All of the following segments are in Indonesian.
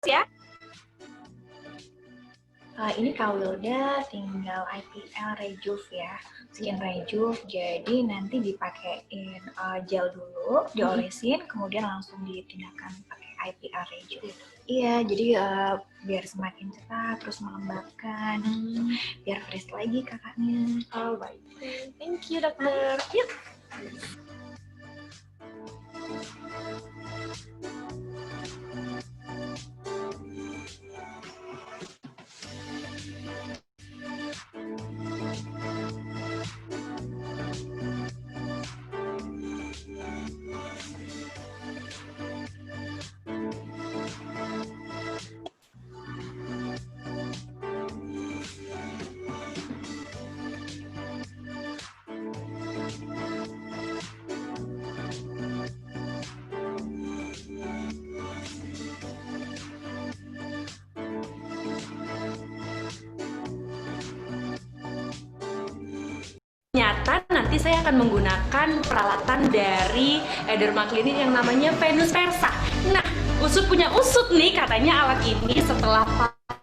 ya. Ini Kak Wilda tinggal IPL Rejuve ya, skin Rejuve. Jadi nanti dipakein gel dulu, diolesin, kemudian langsung ditindakkan pakai IPL Rejuve. Iya, jadi biar semakin cepat, terus melembabkan, biar fresh lagi kakaknya. Oh baik, thank you dokter. Yuk. Ternyata nanti saya akan menggunakan peralatan dari Derma Clinic yang namanya Venus Versa. Nah, Usut punya usut nih, katanya alat ini setelah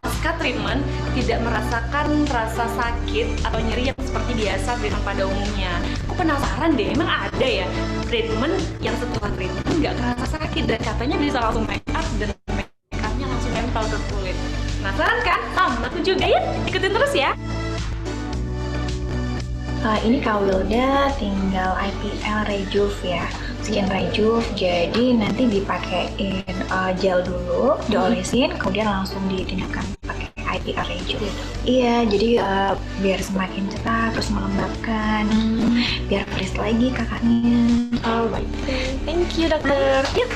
pasca treatment tidak merasakan rasa sakit atau nyeri yang seperti biasa treatment pada umumnya. Aku penasaran deh, emang ada ya treatment yang setelah treatment nggak kerasa sakit dan katanya bisa langsung make up dan make upnya langsung nempel ke kulit. Penasaran kan? Sama aku juga, yuk ikutin terus ya. Ini Kak Wilda tinggal IPL Rejuve ya, skin Rejuve. Jadi nanti dipakein gel dulu, diolesin, kemudian langsung ditindakkan pakai IPL Rejuve. Iya, jadi biar semakin cepat, terus melembabkan, biar fresh lagi kakaknya. Oh baik, thank you dokter. Yuk.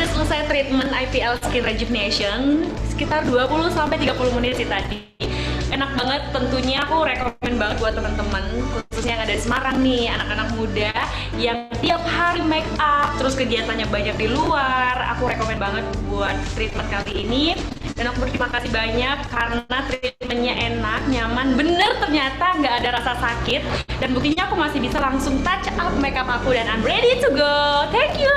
Selesai treatment IPL Skin Rejuvenation sekitar 20-30 menit sih tadi. Enak banget, tentunya aku rekomen banget buat teman-teman khususnya yang ada di Semarang nih, anak-anak muda yang tiap hari make up terus kegiatannya banyak di luar. Aku rekomen banget buat treatment kali ini dan aku berterima kasih banyak karena treatmentnya enak, nyaman, bener ternyata nggak ada rasa sakit dan buktinya aku masih bisa langsung touch up make up aku dan I'm ready to go. Thank you.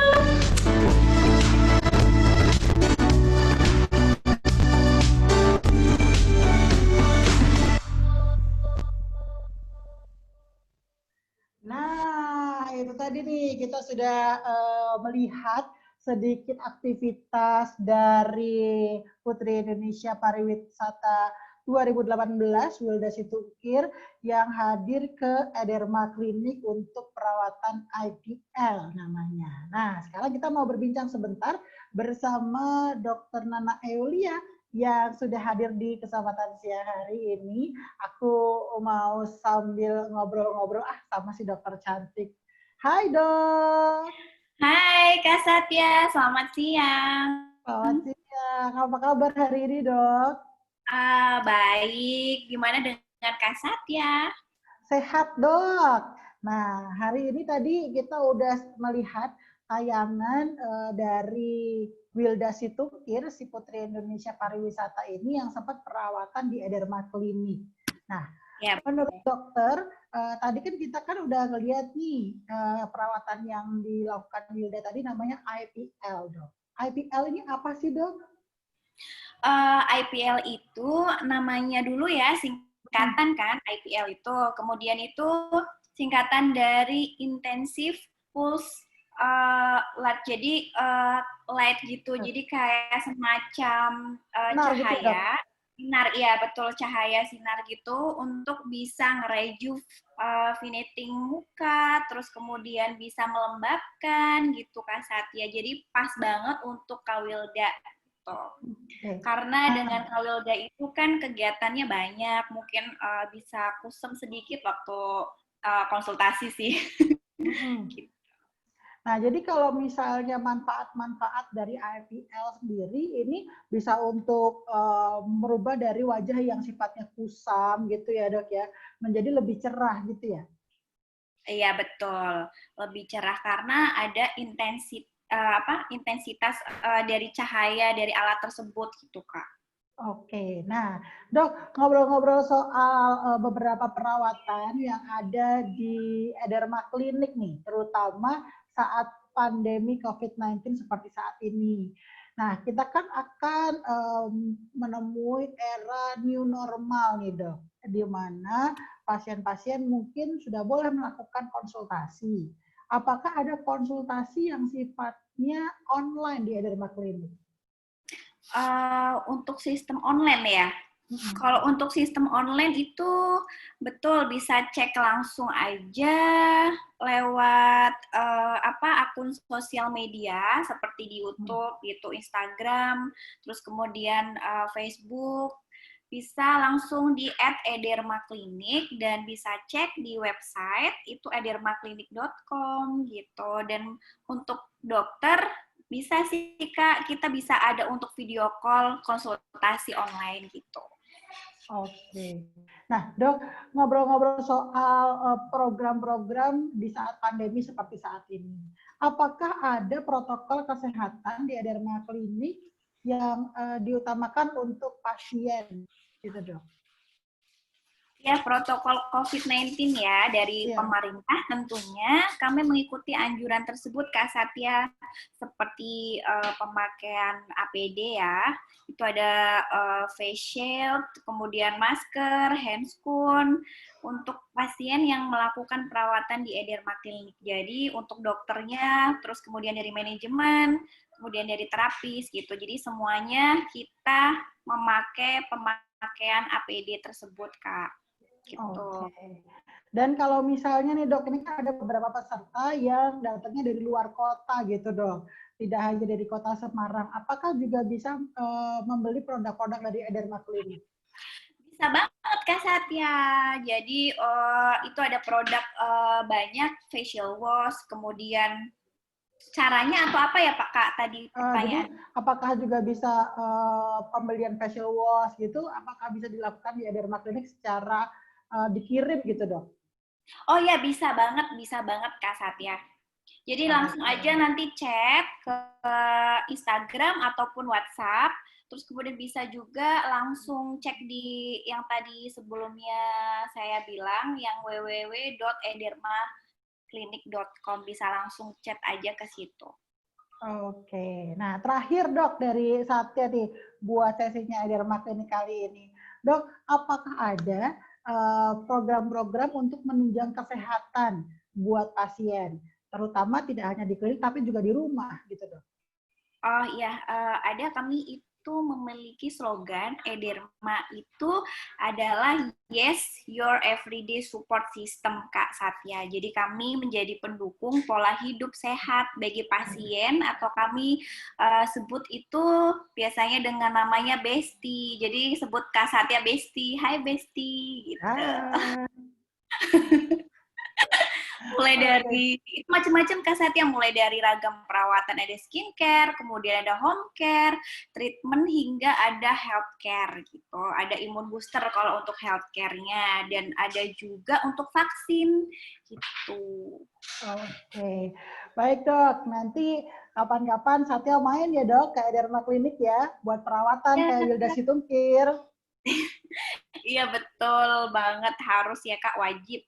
Nah, itu tadi nih kita sudah melihat sedikit aktivitas dari Putri Indonesia Pariwisata 2018 Wilda Situkir yang hadir ke Derma Clinic untuk perawatan IPL namanya. Nah, sekarang kita mau berbincang sebentar bersama Dr. Nana Eulia yang sudah hadir di kesempatan siang hari ini. Aku mau sambil ngobrol-ngobrol sama si dokter cantik. Hai dok. Hai Kak Satya, selamat siang. Selamat siang. Apa kabar hari ini dok? Baik. Gimana dengan Kak Satya? Sehat dok. Nah hari ini tadi kita udah melihat tayangan dari Wilda Situkir, si Putri Indonesia Pariwisata ini yang sempat perawatan di Derma Clinic. Nah, ya, menurut dokter, tadi kan kita kan udah ngeliat nih perawatan yang dilakukan Wilda tadi namanya IPL dok. IPL ini apa sih dok? IPL itu namanya dulu ya, singkatan kan IPL itu. Kemudian itu singkatan dari Intensive Pulse light, jadi light gitu, jadi kayak semacam cahaya, sinar, ya betul, cahaya sinar gitu untuk bisa ngerejuvenating muka, terus kemudian bisa melembabkan gitu Kak Satya. Jadi pas banget untuk Kak Wilda gitu. Oke. Karena dengan Kak Wilda itu kan kegiatannya banyak, mungkin bisa kusem sedikit waktu konsultasi sih. Mm-mm. Gitu. Nah, jadi kalau misalnya manfaat-manfaat dari IPL sendiri ini bisa untuk merubah dari wajah yang sifatnya kusam gitu ya dok ya, menjadi lebih cerah gitu ya. Iya betul, lebih cerah karena ada intensitas dari cahaya dari alat tersebut gitu Kak. Oke, nah dok ngobrol-ngobrol soal beberapa perawatan yang ada di Ederma Klinik nih, terutama saat pandemi COVID-19 seperti saat ini. Nah, kita kan akan menemui era new normal nih dok, di mana pasien-pasien mungkin sudah boleh melakukan konsultasi. Apakah ada konsultasi yang sifatnya online di Ederma Klinik? Untuk sistem online ya. Kalau untuk sistem online itu betul bisa cek langsung aja lewat akun sosial media seperti di YouTube, gitu, Instagram, terus kemudian Facebook, bisa langsung di @edermaklinik dan bisa cek di website itu edermaklinik.com gitu. Dan untuk dokter bisa sih Kak, kita bisa ada untuk video call konsultasi online gitu. Oke. Nah, dok, ngobrol-ngobrol soal program-program di saat pandemi seperti saat ini. Apakah ada protokol kesehatan di Ederma Klinik yang diutamakan untuk pasien, gitu dok? Ya, protokol COVID-19 ya, dari Iya. pemerintah tentunya kami mengikuti anjuran tersebut Kak Satya, seperti pemakaian APD ya, itu ada face shield, kemudian masker, handscoon, untuk pasien yang melakukan perawatan di Ederma Klinik. Jadi untuk dokternya, terus kemudian dari manajemen, kemudian dari terapis gitu. Jadi semuanya kita memakai pemakaian APD tersebut Kak. Gitu. Oke. Dan kalau misalnya nih dok, ini kan ada beberapa peserta yang datangnya dari luar kota gitu dok, tidak hanya dari kota Semarang. Apakah juga bisa membeli produk-produk dari Ederma Klinik? Bisa banget Kak Satya. Jadi itu ada produk banyak facial wash, kemudian caranya atau apa ya Pak Kak tadi Jadi pertanyaan? apakah juga bisa pembelian facial wash gitu? Apakah bisa dilakukan di Ederma Klinik secara dikirim gitu dok? Oh ya bisa banget Kak Satya. Jadi langsung aja nanti chat ke Instagram ataupun WhatsApp, terus kemudian bisa juga langsung cek di yang tadi sebelumnya saya bilang, yang www.edermaklinik.com, bisa langsung chat aja ke situ. Oke, nah terakhir dok dari Satya nih buat sesinya Ederma Klinik kali ini. Dok, apakah ada program-program untuk menunjang kesehatan buat pasien? Terutama tidak hanya di klinik tapi juga di rumah gitu dok. Oh iya, ada, kami itu memiliki slogan Ederma itu adalah Yes, Your Everyday Support System, Kak Satya. Jadi kami menjadi pendukung pola hidup sehat bagi pasien, atau kami sebut itu biasanya dengan namanya Besti. Jadi sebut Kak Satya Besti, hai Besti, gitu. Mulai dari itu macam-macam Kak Satya, mulai dari ragam perawatan, ada skincare, kemudian ada home care, treatment, hingga ada healthcare gitu. Ada imun booster kalau untuk healthcare-nya, dan ada juga untuk vaksin gitu. Oke, baik dok. Nanti kapan-kapan Satya main ya dok ke Ederma Klinik ya buat perawatan kayak Wilda Situngkir. Iya betul banget, harus ya Kak, wajib.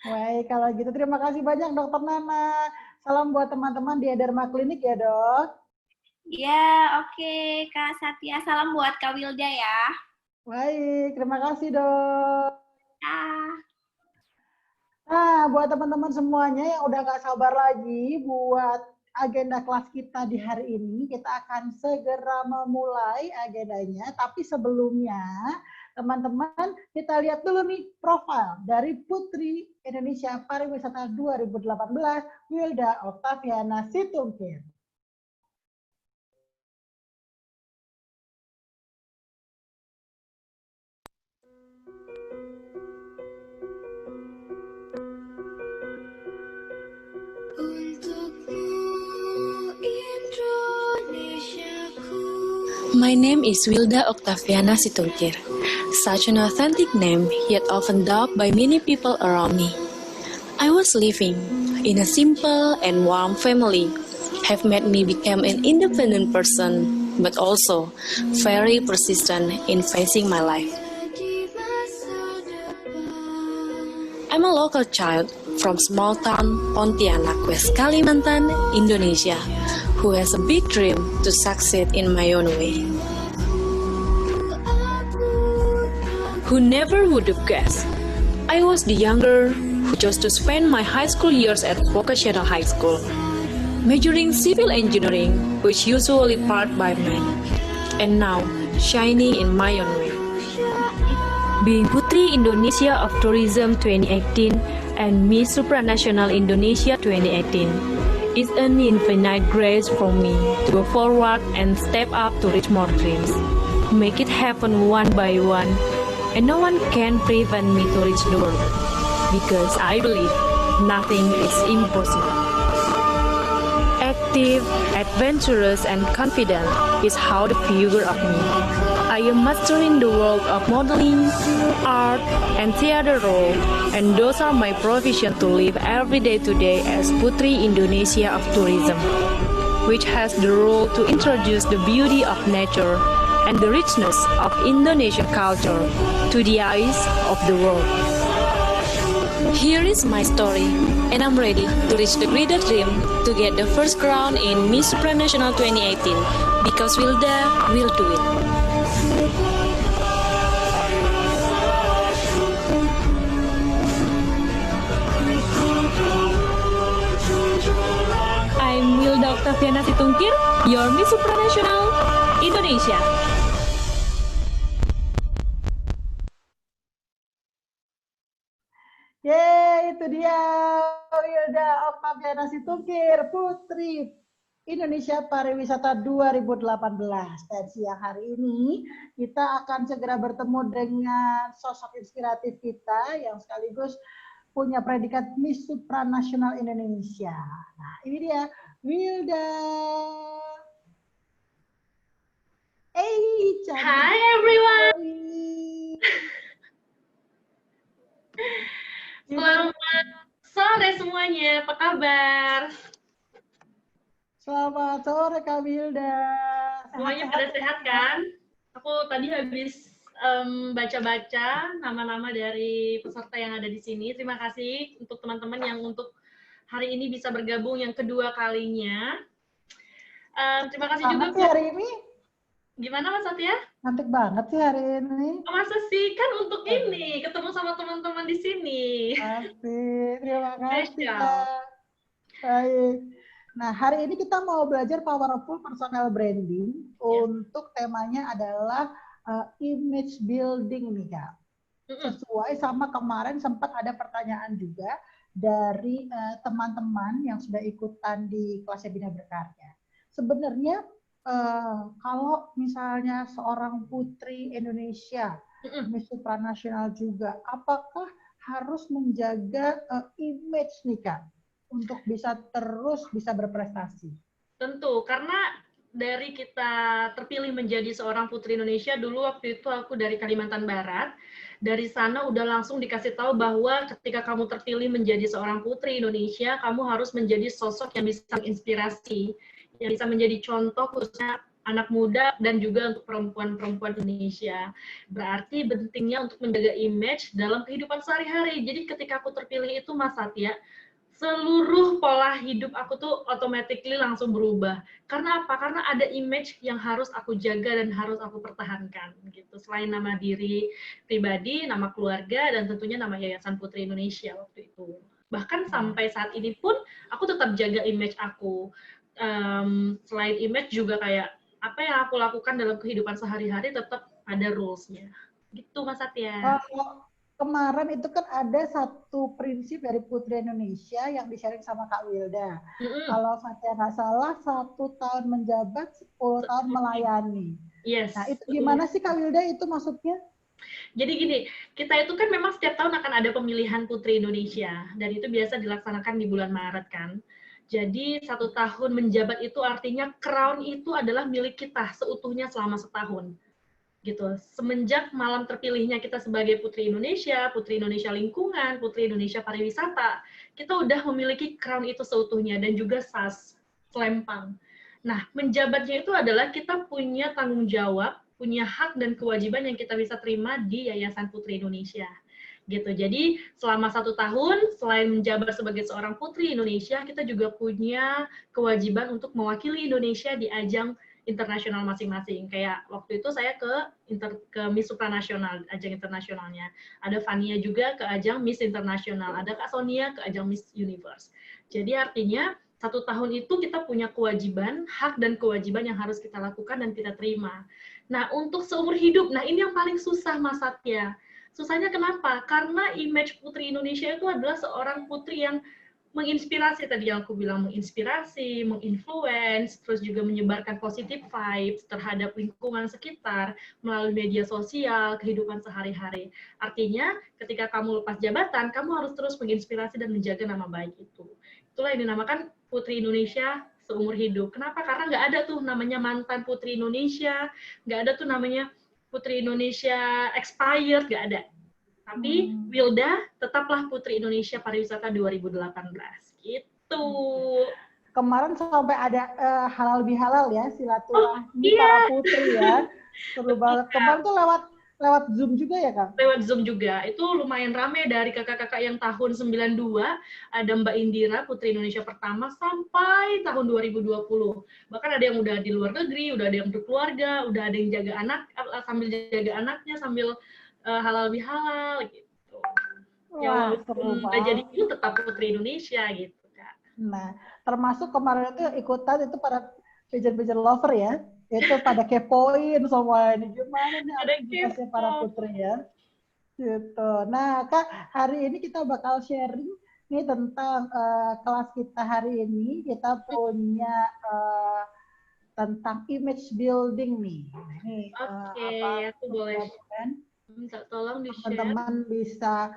Baik, kalau gitu terima kasih banyak Dokter Nana. Salam buat teman-teman di Ederma Klinik ya dok. Iya, oke Kak Satya. Salam buat Kak Wilda ya. Baik, terima kasih dok. Ah. Nah, buat teman-teman semuanya yang udah gak sabar lagi buat agenda kelas kita di hari ini, kita akan segera memulai agendanya. Tapi sebelumnya, teman-teman, kita lihat dulu nih profil dari Putri Indonesia Pariwisata 2018, Wilda Octaviana Situngkir. My name is Wilda Octaviana Situngkir. Such an authentic name, yet often doubted by many people around me. I was living in a simple and warm family, have made me become an independent person, but also very persistent in facing my life. I'm a local child from small town Pontianak, West Kalimantan, Indonesia, who has a big dream to succeed in my own way. Who never would have guessed I was the younger who chose to spend my high school years at vocational high school, majoring civil engineering, which usually part by men, and now shining in my own way. Being Putri Indonesia of Tourism 2018 and Miss Supranational Indonesia 2018 is an infinite grace for me to go forward and step up to reach more dreams, make it happen one by one, and no one can prevent me to reach the world, because I believe nothing is impossible. Active, adventurous, and confident is how the figure of me. I am mastering the world of modeling, art, and theater role, and those are my profession to live every day today as Putri Indonesia of Tourism, which has the role to introduce the beauty of nature and the richness of Indonesian culture to the eyes of the world. Here is my story, and I'm ready to reach the greater dream to get the first crown in Miss Supranational 2018, because Wilda will do it. I'm Wilda Octaviana Situngkir, your Miss Supranational Indonesia. Yeay, itu dia Wilda Octaviana Situngkir, Putri Indonesia Pariwisata 2018. Dan siang hari ini kita akan segera bertemu dengan sosok inspiratif kita yang sekaligus punya predikat Miss Supranational Indonesia. Nah, ini dia Wilda. Hey, Hi everyone. Selamat sore semuanya, apa kabar? Selamat sore Kak Wilda. Semuanya pada sehat kan? Aku tadi habis baca-baca nama-nama dari peserta yang ada di sini. Terima kasih untuk teman-teman yang untuk hari ini bisa bergabung yang kedua kalinya. Terima kasih juga sih hari ini. Gimana Mas Satya? Cantik banget sih hari ini. Oh, masa sih? Kan untuk ini, ketemu sama teman-teman di sini. Asik, terima kasih Kak. Baik. Nah, hari ini kita mau belajar powerful personal branding. Untuk temanya adalah image building nih Kak. Sesuai sama kemarin sempat ada pertanyaan juga dari teman-teman yang sudah ikutan di kelasnya Bina Berkarya. Sebenarnya kalau misalnya seorang putri Indonesia, Miss Supranational juga, apakah harus menjaga image nih Kak untuk bisa terus bisa berprestasi? Tentu, karena dari kita terpilih menjadi seorang putri Indonesia, dulu waktu itu aku dari Kalimantan Barat, dari sana udah langsung dikasih tahu bahwa ketika kamu terpilih menjadi seorang putri Indonesia, kamu harus menjadi sosok yang bisa menginspirasi, yang bisa menjadi contoh khususnya anak muda dan juga untuk perempuan-perempuan Indonesia. Berarti pentingnya untuk menjaga image dalam kehidupan sehari-hari. Jadi ketika aku terpilih itu Mas Satya, seluruh pola hidup aku tuh automatically langsung berubah. Karena apa? Karena ada image yang harus aku jaga dan harus aku pertahankan gitu. Selain nama diri pribadi, nama keluarga, dan tentunya nama Yayasan Putri Indonesia waktu itu. Bahkan sampai saat ini pun aku tetap jaga image aku. Selain image juga kayak apa yang aku lakukan dalam kehidupan sehari-hari tetap ada rules-nya. Gitu Mas Satya. Kemarin itu kan ada satu prinsip dari Putri Indonesia yang di-sharing sama Kak Wilda. Kalau Satya nggak salah, 1 tahun menjabat, 10 tahun melayani. Yes. Nah, itu gimana sih Kak Wilda itu maksudnya? Jadi gini, kita itu kan memang setiap tahun akan ada pemilihan Putri Indonesia, dan itu biasa dilaksanakan di bulan Maret kan. Jadi 1 tahun menjabat itu artinya crown itu adalah milik kita seutuhnya selama setahun. Gitu. Semenjak malam terpilihnya kita sebagai Putri Indonesia Lingkungan, Putri Indonesia Pariwisata, kita udah memiliki crown itu seutuhnya dan juga sas, selempang. Nah, menjabatnya itu adalah kita punya tanggung jawab, punya hak dan kewajiban yang kita bisa terima di Yayasan Putri Indonesia. Gitu. Jadi selama 1 tahun, selain menjabat sebagai seorang Putri Indonesia, kita juga punya kewajiban untuk mewakili Indonesia di ajang internasional masing-masing. Kayak waktu itu saya ke Miss Supranasional, ajang internasionalnya. Ada Fania juga ke ajang Miss Internasional. Ada Kak Sonia ke ajang Miss Universe. Jadi artinya 1 tahun itu kita punya kewajiban, hak dan kewajiban yang harus kita lakukan dan kita terima. Nah, untuk seumur hidup, nah ini yang paling susah Mas Satya. Susahnya kenapa? Karena image Putri Indonesia itu adalah seorang putri yang menginspirasi, tadi yang aku bilang, menginspirasi, menginfluence, terus juga menyebarkan positive vibes terhadap lingkungan sekitar melalui media sosial, kehidupan sehari-hari. Artinya, ketika kamu lepas jabatan, kamu harus terus menginspirasi dan menjaga nama baik itu. Itulah yang dinamakan Putri Indonesia seumur hidup. Kenapa? Karena nggak ada tuh namanya mantan Putri Indonesia, nggak ada tuh namanya Putri Indonesia expired, nggak ada. Tapi Wilda tetaplah Putri Indonesia Pariwisata 2018. Gitu. Kemarin sampai ada halal bihalal ya, silaturahmi iya. para putri ya. Seru banget. Kemarin tuh lewat Zoom juga ya, Kang? Lewat Zoom juga. Itu lumayan rame dari kakak-kakak yang tahun 92, ada Mbak Indira, Putri Indonesia pertama, sampai tahun 2020. Bahkan ada yang udah di luar negeri, udah ada yang berkeluarga, udah ada yang jaga anak, sambil jaga anaknya, sambil halal bihalal, gitu. Wah, seru Nggak jadi banget. itu tetap Putri Indonesia, gitu, Kak. Nah, termasuk kemarin itu ikutan itu para pageant lover ya. Itu pada kepoin semua ini. Gimana nih Ada aktivitasnya para kepo. putri ya. Gitu. Nah, Kak, hari ini kita bakal sharing nih tentang kelas kita hari ini. Kita punya tentang image building nih. Ini Oke, aku boleh mudah-mudahan minta tolong di-share. teman-teman bisa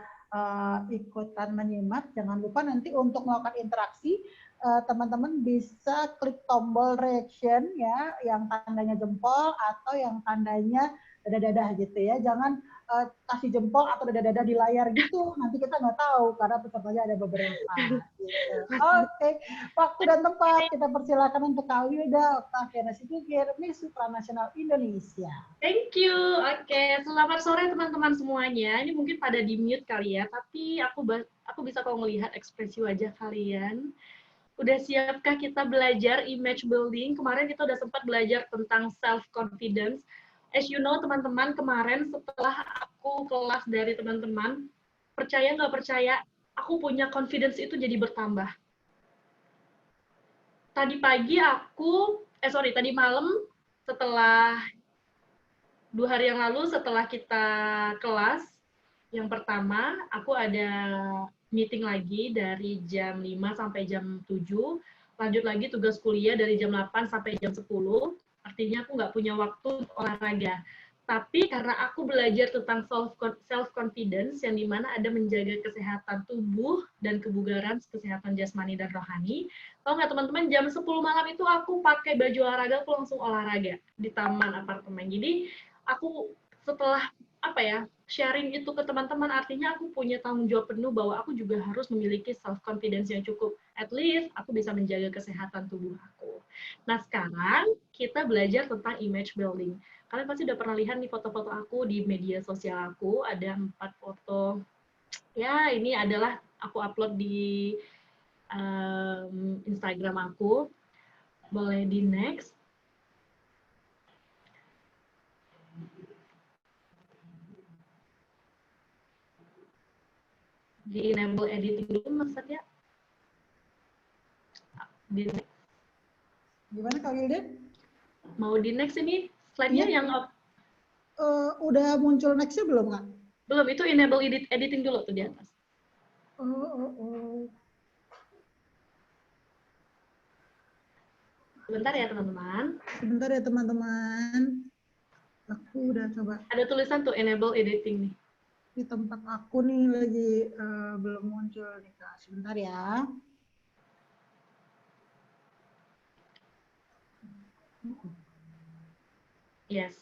ikutan menyimak. Jangan lupa nanti untuk melakukan interaksi, teman-teman bisa klik tombol reaction ya, yang tandanya jempol atau yang tandanya dada-dada gitu ya. Jangan kasih jempol atau dada-dada di layar gitu, nanti kita nggak tahu karena pesertanya ada beberapa. Gitu. Oke, waktu dan tempat kita persilakan untuk Kak Wilda Octaviana Situkir, Miss Supranasional Indonesia. Thank you. Oke, selamat sore teman-teman semuanya. Ini mungkin pada di mute kali ya, tapi aku bisa kok melihat ekspresi wajah kalian. Udah siapkah kita belajar image building? Kemarin kita udah sempat belajar tentang self confidence. As you know teman-teman, kemarin setelah aku kelas dari teman-teman, percaya nggak percaya, aku punya confidence itu jadi bertambah. Tadi malam setelah 2 hari yang lalu setelah kita kelas yang pertama, aku ada meeting lagi dari jam 5 sampai jam 7, lanjut lagi tugas kuliah dari jam 8 sampai jam 10, artinya aku nggak punya waktu untuk olahraga. Tapi karena aku belajar tentang self-confidence, yang dimana ada menjaga kesehatan tubuh dan kebugaran, kesehatan jasmani dan rohani, tahu nggak teman-teman, jam 10 malam itu aku pakai baju olahraga, aku langsung olahraga di taman apartemen. Jadi aku setelah sharing itu ke teman-teman, artinya aku punya tanggung jawab penuh bahwa aku juga harus memiliki self confidence yang cukup, at least aku bisa menjaga kesehatan tubuh aku. Nah, sekarang kita belajar tentang image building. Kalian pasti udah pernah lihat nih foto-foto aku di media sosial aku, ada 4 foto. Ya, ini adalah aku upload di Instagram aku. Boleh di next. Di enable editing dulu Mas Satya. Di next. Gimana Kak Wilda? Mau di next ini slide-nya yang udah muncul next-nya belum, Kak? belum, itu enable editing dulu tuh di atas. Sebentar ya teman-teman. Aku udah coba. Ada tulisan tuh enable editing nih. Di tempat aku nih lagi belum muncul nih Kak. Sebentar ya. Yes.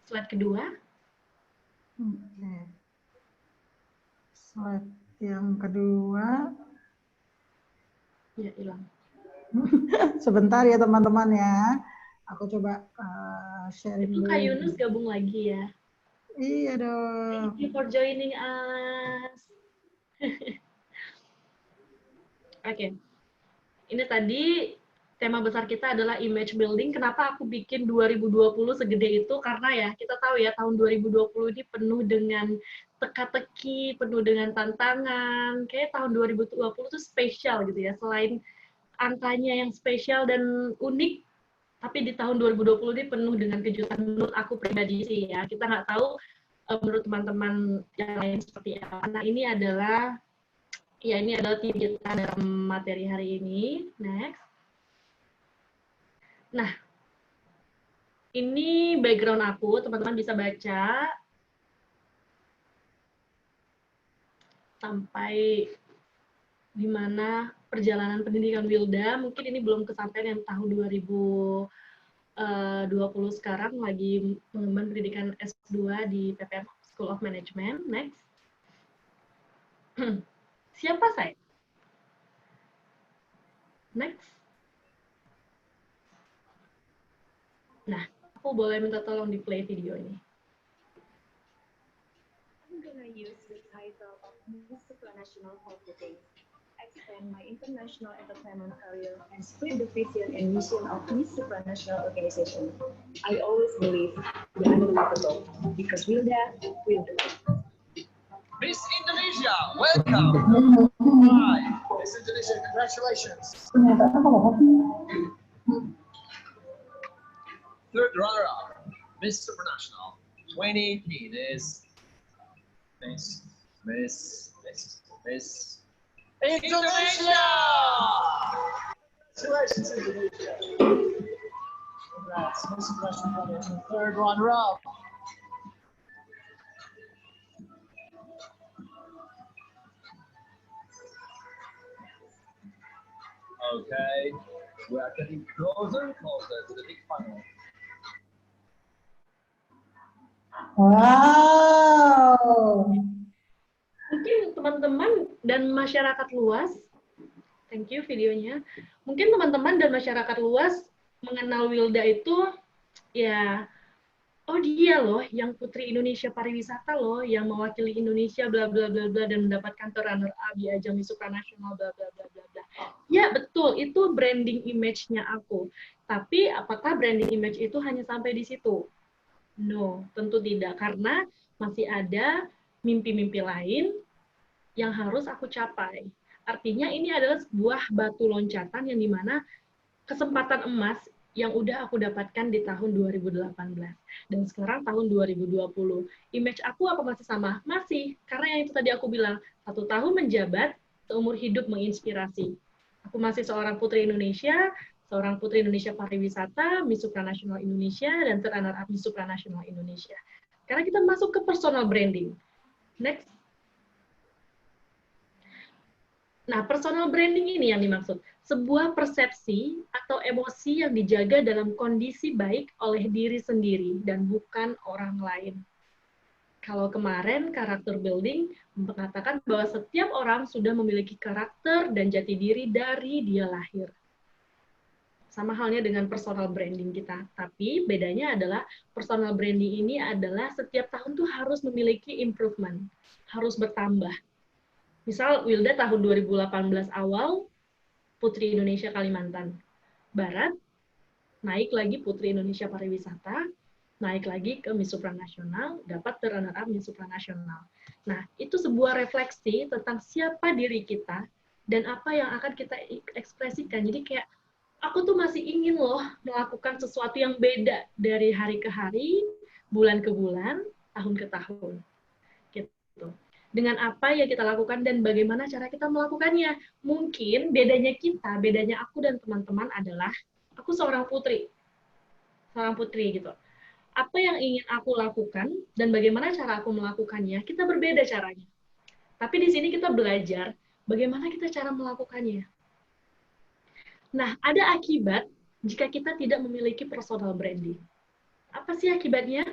Slide kedua. Oke. Slide yang kedua. Ya, hilang. Sebentar ya teman-teman ya. Aku coba sharing Itu Kak dulu. Yunus gabung lagi ya. Iya dong. Thank you for joining us. Oke. Ini tadi tema besar kita adalah image building. Kenapa aku bikin 2020 segede itu? Karena ya, kita tahu ya, tahun 2020 ini penuh dengan teka-teki, penuh dengan tantangan. Kayak tahun 2020 itu spesial gitu ya. Selain angkanya yang spesial dan unik, tapi di tahun 2020 ini penuh dengan kejutan menurut aku pribadi sih ya. Kita nggak tahu menurut teman-teman yang lain seperti apa. Nah, ini adalah tim kita dalam materi hari ini. Next. Nah, ini background aku, teman-teman bisa baca sampai di mana perjalanan pendidikan Wilda. Mungkin ini belum kesampaian yang tahun 2020 sekarang lagi mengemban pendidikan S2 di PPM School of Management. Next. Siapa saya? Next. Nah, aku boleh minta tolong di play video ini. I'm gonna use the title of Miss Supranational for today. Expand my international entertainment career and spread the vision and mission of Miss Supranational organization. I always believe the unbelievable because Wilda will do it. Miss Indonesia, welcome. Hi, Miss Indonesia, congratulations. Third runner-up, Miss Supranational 2018 is Miss Indonesia. Congratulations, Indonesia. Congrats, Miss Supranational, third runner-up. Okay, we are getting closer and closer to the big final. Wow. Mungkin teman-teman dan masyarakat luas, thank you videonya, mungkin teman-teman dan masyarakat luas mengenal Wilda itu, ya, oh dia loh, yang Putri Indonesia Pariwisata loh, yang mewakili Indonesia, bla bla bla bla, dan mendapatkan runner-up di ajang Miss Supranational, bla bla bla bla bla. Ya betul, itu branding image-nya aku. Tapi apakah branding image itu hanya sampai di situ? No, tentu tidak, karena masih ada mimpi-mimpi lain yang harus aku capai. Artinya ini adalah sebuah batu loncatan yang dimana kesempatan emas yang udah aku dapatkan di tahun 2018. Dan sekarang tahun 2020. Image aku apa masih sama? Masih, karena yang itu tadi aku bilang, 1 tahun menjabat, seumur hidup menginspirasi. Aku masih seorang putri Indonesia, seorang putri Indonesia pariwisata, Miss Supranational Indonesia, dan runner-up Miss Supranational Indonesia. Karena kita masuk ke personal branding. Next. Nah, personal branding ini yang dimaksud. Sebuah persepsi atau emosi yang dijaga dalam kondisi baik oleh diri sendiri dan bukan orang lain. Kalau kemarin karakter building mengatakan bahwa setiap orang sudah memiliki karakter dan jati diri dari dia lahir. Sama halnya dengan personal branding kita. Tapi bedanya adalah personal branding ini adalah setiap tahun tuh harus memiliki improvement, harus bertambah. Misal Wilda tahun 2018 awal, Putri Indonesia Kalimantan Barat, naik lagi Putri Indonesia Pariwisata, naik lagi ke Miss Supranational, dapat runner-up Miss Supranational. Nah, itu sebuah refleksi tentang siapa diri kita dan apa yang akan kita ekspresikan. Jadi kayak, aku tuh masih ingin loh melakukan sesuatu yang beda dari hari ke hari, bulan ke bulan, tahun ke tahun. Gitu. Dengan apa yang kita lakukan dan bagaimana cara kita melakukannya. Mungkin bedanya kita, bedanya aku dan teman-teman adalah, aku seorang putri gitu. Apa yang ingin aku lakukan dan bagaimana cara aku melakukannya, kita berbeda caranya. Tapi di sini kita belajar bagaimana kita cara melakukannya. Nah, ada akibat jika kita tidak memiliki personal branding? Apa sih akibatnya?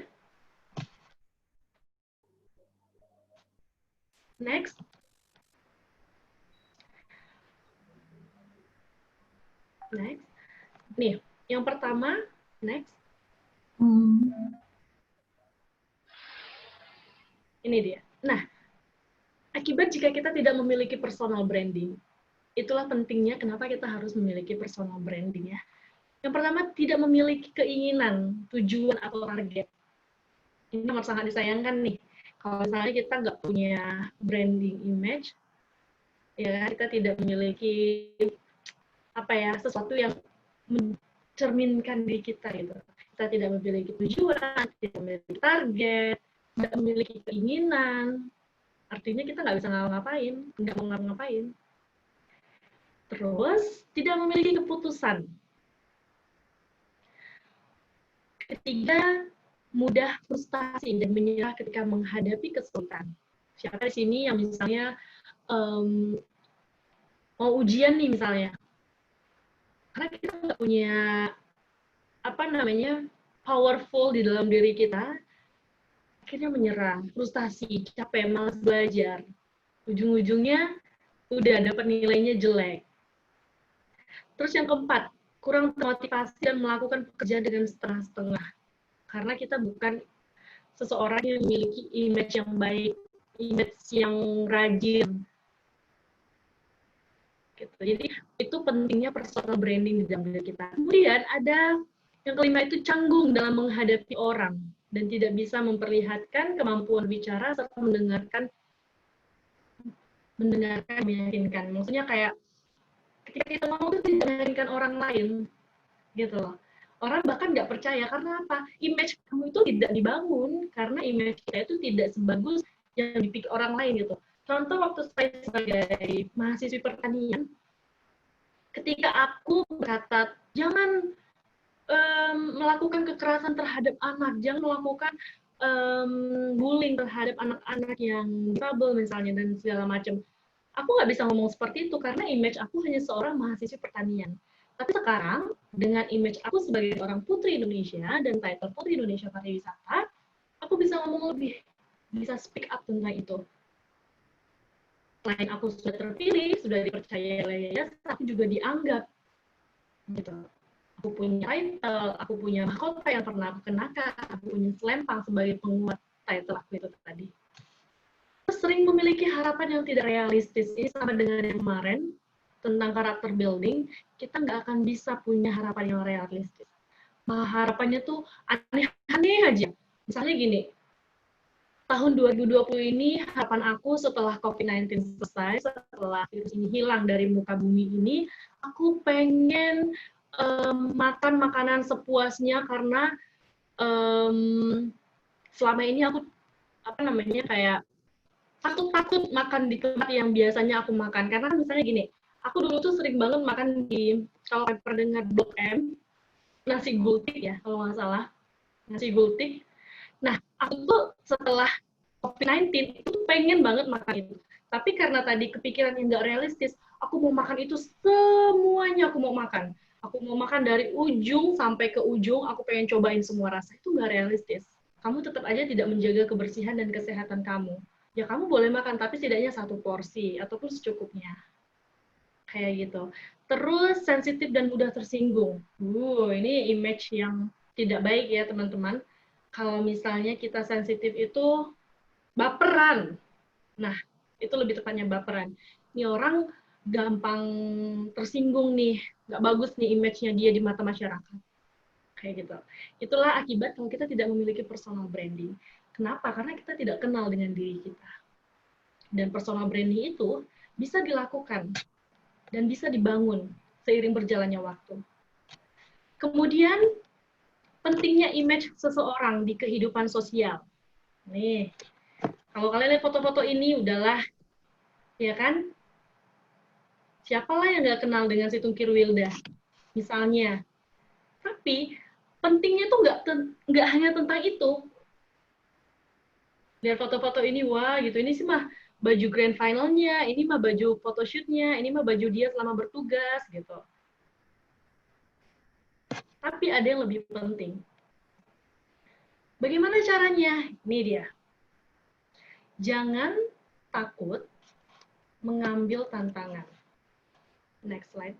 Next. Next. Nih, yang pertama, next. Ini dia. Nah, akibat jika kita tidak memiliki personal branding, itulah pentingnya kenapa kita harus memiliki personal branding ya. Yang pertama, tidak memiliki keinginan, tujuan, atau target. Ini sangat disayangkan nih. Kalau misalnya kita nggak punya branding image, ya kita tidak memiliki apa ya, sesuatu yang mencerminkan diri kita gitu. Kita tidak memiliki tujuan, tidak memiliki target, tidak memiliki keinginan, artinya kita nggak bisa ngapa-ngapain, nggak mau ngapa-ngapain. Terus, tidak memiliki keputusan. Ketiga, mudah frustasi dan menyerah ketika menghadapi kesulitan. Siapa di sini yang misalnya mau ujian nih misalnya, karena kita nggak punya apa namanya powerful di dalam diri kita, akhirnya menyerah, frustasi, capek, malas belajar. Ujung-ujungnya udah dapat nilainya jelek. Terus yang keempat, kurang termotivasi dan melakukan pekerjaan dengan setengah-setengah. Karena kita bukan seseorang yang memiliki image yang baik, image yang rajin. Gitu. Jadi itu pentingnya personal branding di dalam diri kita. Kemudian ada yang kelima itu canggung dalam menghadapi orang dan tidak bisa memperlihatkan kemampuan bicara serta mendengarkan meyakinkan. Maksudnya kayak ketika kita ngomong itu tidak meyakinkan orang lain, gitu loh. Orang bahkan nggak percaya karena apa? Image kamu itu tidak dibangun karena image kita itu tidak sebagus yang dipikir orang lain gitu. Contoh waktu saya sebagai mahasiswi pertanian, ketika aku berkata jangan melakukan kekerasan terhadap anak, jangan melakukan bullying terhadap anak-anak yang trouble misalnya dan segala macam. Aku nggak bisa ngomong seperti itu karena image aku hanya seorang mahasiswi pertanian. Tapi sekarang dengan image aku sebagai orang putri Indonesia dan title Putri Indonesia Pariwisata, aku bisa ngomong lebih, bisa speak up tentang itu. Selain aku sudah terpilih, sudah dipercaya oleh yayasan, aku juga dianggap. Gitu. Aku punya title, aku punya mahkota yang pernah aku kenakan, aku punya selempang sebagai penguat title aku itu tadi. Sering memiliki harapan yang tidak realistis. Ini sama dengan yang kemarin, tentang karakter building, kita nggak akan bisa punya harapan yang realistis. Harapannya tuh aneh-aneh aja. Misalnya gini, tahun 2020 ini harapan aku setelah COVID-19 selesai, setelah virus ini hilang dari muka bumi ini, aku pengen makan makanan sepuasnya karena selama ini aku kayak takut makan di tempat yang biasanya aku makan. Karena misalnya gini, aku dulu tuh sering banget makan di, kalau pernah dengar Blok M, nasi gultik ya, kalau nggak salah. Nasi gultik. Nah, aku tuh setelah COVID-19 itu pengen banget makan itu. Tapi karena tadi kepikiran yang nggak realistis, aku mau makan itu semuanya aku mau makan. Aku mau makan dari ujung sampai ke ujung, aku pengen cobain semua rasa. Itu nggak realistis. Kamu tetap aja tidak menjaga kebersihan dan kesehatan kamu. Ya kamu boleh makan, tapi setidaknya 1 porsi, ataupun secukupnya. Kayak gitu. Terus sensitif dan mudah tersinggung. Ini image yang tidak baik ya teman-teman. Kalau misalnya kita sensitif itu baperan. Nah, itu lebih tepatnya baperan. Ini orang gampang tersinggung nih, nggak bagus nih image-nya dia di mata masyarakat. Kayak gitu. Itulah akibat kalau kita tidak memiliki personal branding. Kenapa? Karena kita tidak kenal dengan diri kita. Dan personal branding itu bisa dilakukan dan bisa dibangun seiring berjalannya waktu. Kemudian, pentingnya image seseorang di kehidupan sosial. Nih, kalau kalian lihat foto-foto ini, udahlah, ya kan? Siapalah yang nggak kenal dengan si Tungkir Wilda, misalnya. Tapi, pentingnya tuh nggak hanya tentang itu. Lihat foto-foto ini, wah gitu, ini sih mah baju grand finalnya, ini mah baju photoshootnya, ini mah baju dia selama bertugas, gitu. Tapi ada yang lebih penting. Bagaimana caranya? Ini dia. Jangan takut mengambil tantangan. Next slide.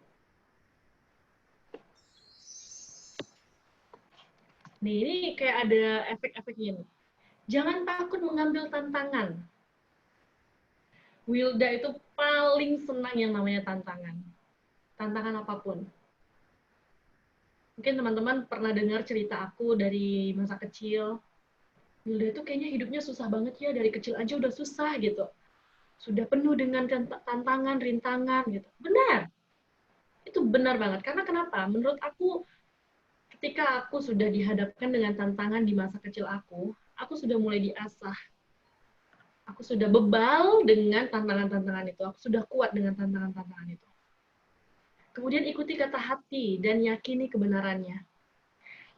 Nih, ini kayak ada efek-efeknya nih. Jangan takut mengambil tantangan. Wilda itu paling senang yang namanya tantangan. Tantangan apapun. Mungkin teman-teman pernah dengar cerita aku dari masa kecil. Wilda itu kayaknya hidupnya susah banget ya, dari kecil aja udah susah gitu. Sudah penuh dengan tantangan, rintangan gitu. Benar. Itu benar banget. Karena kenapa? Menurut aku, ketika aku sudah dihadapkan dengan tantangan di masa kecil aku sudah mulai diasah. Aku sudah bebal dengan tantangan-tantangan itu. Aku sudah kuat dengan tantangan-tantangan itu. Kemudian ikuti kata hati dan yakini kebenarannya.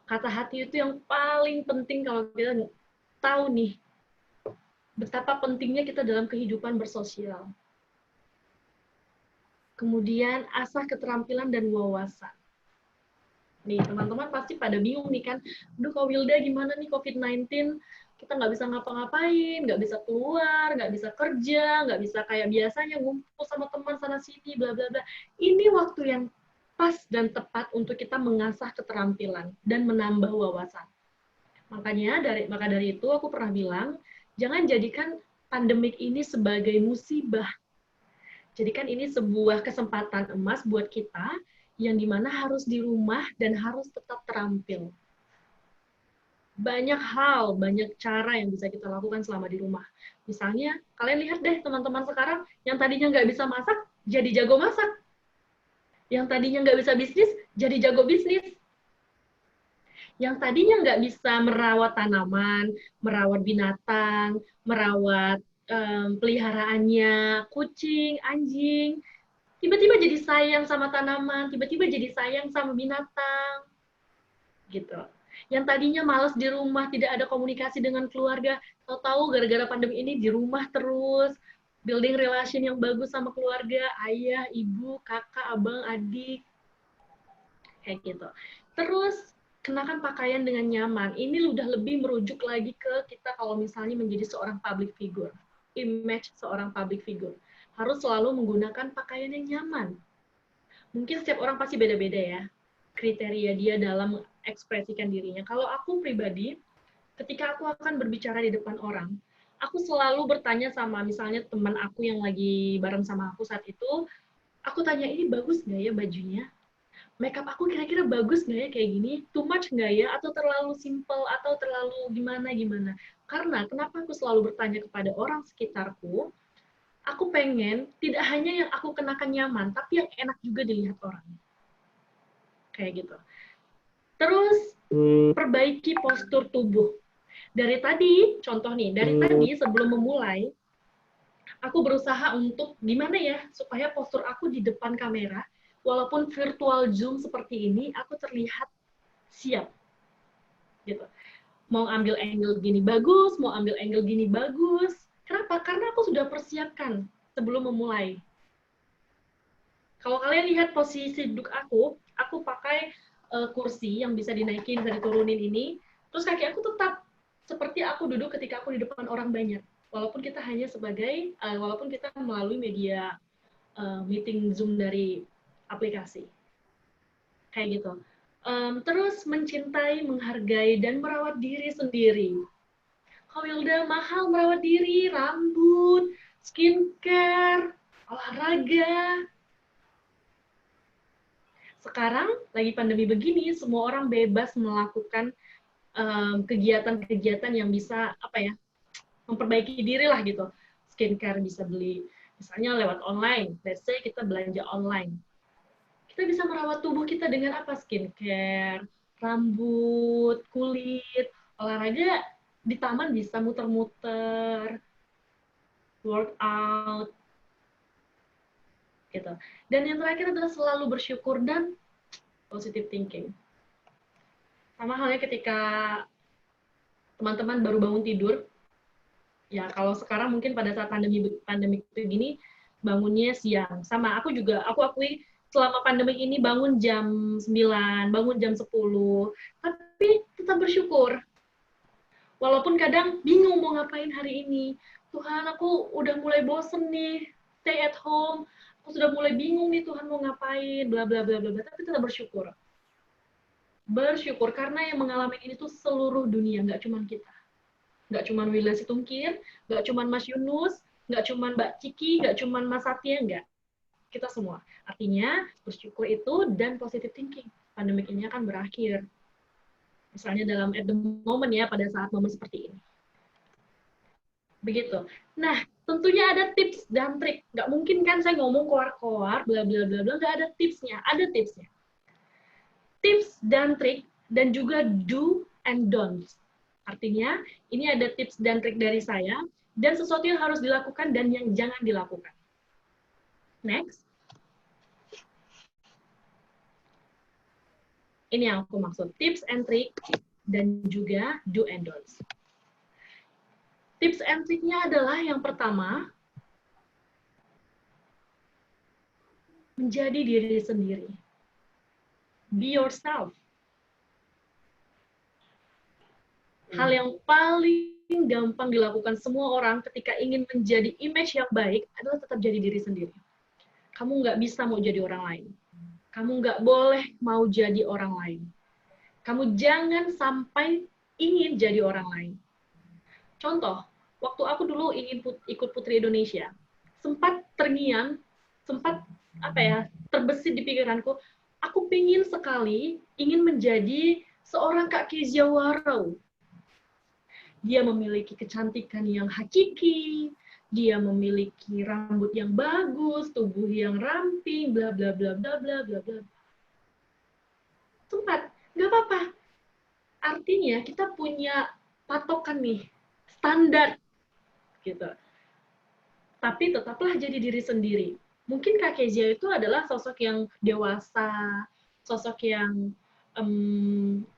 Kata hati itu yang paling penting kalau kita tahu nih betapa pentingnya kita dalam kehidupan bersosial. Kemudian asah keterampilan dan wawasan. Nih, teman-teman pasti pada bingung nih kan, aduh Kak Wilda gimana nih COVID-19, kita nggak bisa ngapa-ngapain, nggak bisa keluar, nggak bisa kerja, nggak bisa kayak biasanya ngumpul sama teman sana-sini, bla bla bla. Ini waktu yang pas dan tepat untuk kita mengasah keterampilan dan menambah wawasan. Maka dari itu aku pernah bilang, jangan jadikan pandemik ini sebagai musibah. Jadikan ini sebuah kesempatan emas buat kita, yang dimana harus di rumah dan harus tetap terampil. Banyak hal, banyak cara yang bisa kita lakukan selama di rumah. Misalnya, kalian lihat deh teman-teman sekarang, yang tadinya nggak bisa masak, jadi jago masak. Yang tadinya nggak bisa bisnis, jadi jago bisnis. Yang tadinya nggak bisa merawat tanaman, merawat binatang, merawat peliharaannya, kucing, anjing, tiba-tiba jadi sayang sama tanaman, tiba-tiba jadi sayang sama binatang, gitu. Yang tadinya malas di rumah, tidak ada komunikasi dengan keluarga, tahu-tahu gara-gara pandemi ini di rumah terus, building relation yang bagus sama keluarga, ayah, ibu, kakak, abang, adik, kayak gitu. Terus, kenakan pakaian dengan nyaman. Ini udah lebih merujuk lagi ke kita kalau misalnya menjadi seorang public figure. Image seorang public figure. Harus selalu menggunakan pakaian yang nyaman. Mungkin setiap orang pasti beda-beda ya, kriteria dia dalam mengekspresikan dirinya. Kalau aku pribadi, ketika aku akan berbicara di depan orang, aku selalu bertanya sama misalnya teman aku yang lagi bareng sama aku saat itu, aku tanya, ini bagus nggak ya bajunya? Makeup aku kira-kira bagus nggak ya kayak gini? Too much nggak ya? Atau terlalu simple? Atau terlalu gimana-gimana? Karena kenapa aku selalu bertanya kepada orang sekitarku, aku pengen tidak hanya yang aku kenakan nyaman, tapi yang enak juga dilihat orang. Kayak gitu. Terus, perbaiki postur tubuh. Dari tadi, contoh nih, dari tadi sebelum memulai, aku berusaha untuk gimana ya, supaya postur aku di depan kamera, walaupun virtual Zoom seperti ini, aku terlihat siap. Gitu. Mau ambil angle gini bagus, mau ambil angle gini bagus. Kenapa? Karena aku sudah persiapkan sebelum memulai. Kalau kalian lihat posisi duduk aku pakai kursi yang bisa dinaikin, bisa diturunin ini, terus kaki aku tetap seperti aku duduk ketika aku di depan orang banyak. Walaupun kita hanya sebagai, walaupun kita melalui media meeting Zoom dari aplikasi. Kayak gitu. Terus mencintai, menghargai, dan merawat diri sendiri. Kak Wilda, mahal merawat diri, rambut, skincare, olahraga. Sekarang lagi pandemi begini, semua orang bebas melakukan kegiatan-kegiatan yang bisa memperbaiki diri lah gitu. Skincare bisa beli, misalnya lewat online. Let's say kita belanja online. Kita bisa merawat tubuh kita dengan apa? Skincare, rambut, kulit, olahraga di taman bisa muter-muter, workout, gitu. Dan yang terakhir adalah selalu bersyukur dan positive thinking. Sama halnya ketika teman-teman baru bangun tidur, ya kalau sekarang mungkin pada saat pandemi begini bangunnya siang. Sama aku akui selama pandemi ini bangun jam 9, bangun jam 10, tapi tetap bersyukur. Walaupun kadang bingung mau ngapain hari ini. Tuhan, aku udah mulai bosen nih, stay at home. Aku sudah mulai bingung nih Tuhan mau ngapain, bla bla bla bla, tapi tetap bersyukur. Bersyukur karena yang mengalami ini tuh seluruh dunia, nggak cuma kita. Nggak cuma Willa Situngkir, nggak cuma Mas Yunus, nggak cuma Mbak Ciki, nggak cuma Mas Satya, nggak. Kita semua. Artinya, bersyukur itu dan positive thinking. Pandemik ini akan berakhir. Misalnya dalam at the moment ya, pada saat momen seperti ini. Begitu. Nah, tentunya ada tips dan trik. Nggak mungkin kan saya ngomong koar-koar, bla bla bla bla, nggak ada tipsnya. Ada tipsnya. Tips dan trik, dan juga do and don'ts. Artinya, ini ada tips dan trik dari saya, dan sesuatu yang harus dilakukan dan yang jangan dilakukan. Next. Ini yang aku maksud, tips and trick dan juga do and don'ts. Tips and trick-nya adalah yang pertama, menjadi diri sendiri. Be yourself. Hal yang paling gampang dilakukan semua orang ketika ingin menjadi image yang baik adalah tetap jadi diri sendiri. Kamu nggak bisa mau jadi orang lain. Kamu nggak boleh mau jadi orang lain. Kamu jangan sampai ingin jadi orang lain. Contoh, waktu aku dulu ingin ikut Putri Indonesia, sempat terngiang, sempat terbesit di pikiranku, aku pingin sekali ingin menjadi seorang Kak Kezia Warau. Dia memiliki kecantikan yang hakiki, dia memiliki rambut yang bagus, tubuh yang ramping, bla bla bla bla bla bla bla. Sempat, nggak apa-apa. Artinya kita punya patokan nih, standar, gitu. Tapi tetaplah jadi diri sendiri. Mungkin Kak Kezia itu adalah sosok yang dewasa, sosok yang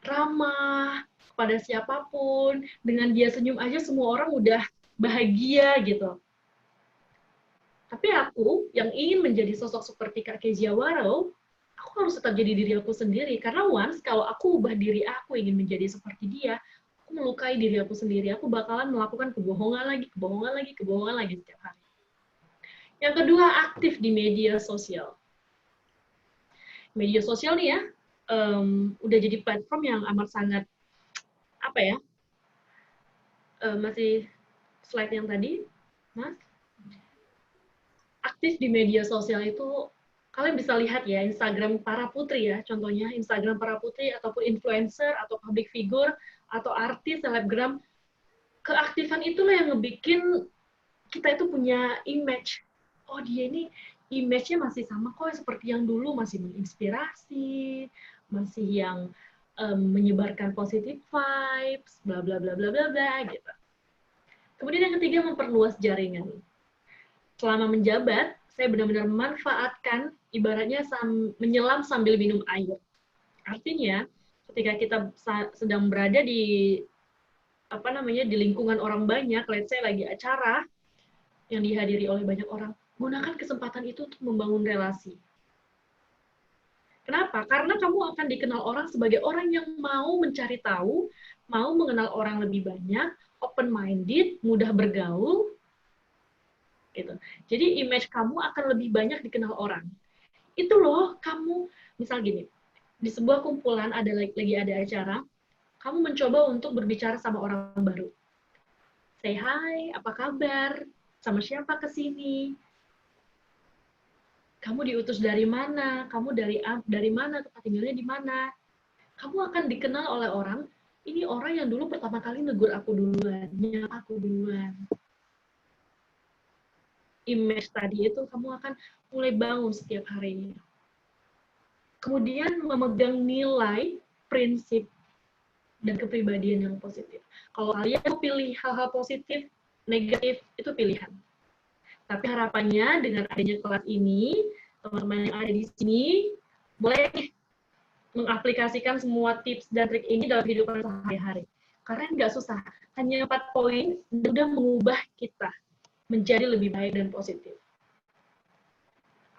ramah kepada siapapun. Dengan dia senyum aja semua orang udah bahagia gitu. Tapi aku yang ingin menjadi sosok seperti Kak Kezia Warau, aku harus tetap jadi diri aku sendiri. Karena once kalau aku ubah diri aku ingin menjadi seperti dia, aku melukai diri aku sendiri. Aku bakalan melakukan kebohongan lagi setiap hari. Yang kedua, aktif di media sosial. Media sosial nih ya, udah jadi platform yang amat sangat, masih slide yang tadi, Mas? Aktif di media sosial itu, kalian bisa lihat ya, Instagram para putri ya, contohnya Instagram para putri, ataupun influencer, atau public figure, atau artis, selebgram, keaktifan itulah yang ngebikin kita itu punya image. Oh, dia ini image-nya masih sama kok, seperti yang dulu, masih menginspirasi, masih yang menyebarkan positive vibes, bla bla bla bla bla bla gitu. Kemudian yang ketiga, memperluas jaringan. Selama menjabat, saya benar-benar memanfaatkan ibaratnya menyelam sambil minum air. Artinya, ketika kita sedang berada di di lingkungan orang banyak, let's say lagi acara yang dihadiri oleh banyak orang, gunakan kesempatan itu untuk membangun relasi. Kenapa? Karena kamu akan dikenal orang sebagai orang yang mau mencari tahu, mau mengenal orang lebih banyak, open-minded, mudah bergaul, gitu. Jadi image kamu akan lebih banyak dikenal orang. Itu loh, kamu, misal gini, di sebuah kumpulan lagi ada acara, kamu mencoba untuk berbicara sama orang baru. Say hi, apa kabar? Sama siapa kesini? Kamu diutus dari mana? Kamu dari mana? Tempat tinggalnya di mana? Kamu akan dikenal oleh orang, ini orang yang dulu pertama kali negur aku duluan, nyapa aku duluan. Image tadi itu kamu akan mulai bangun setiap harinya. Kemudian memegang nilai, prinsip, dan kepribadian yang positif. Kalau kalian pilih hal-hal positif, negatif, itu pilihan. Tapi harapannya dengan adanya kelas ini, teman-teman yang ada di sini, boleh mengaplikasikan semua tips dan trik ini dalam kehidupan sehari-hari. Karena nggak susah, hanya 4 poin sudah mengubah kita menjadi lebih baik dan positif.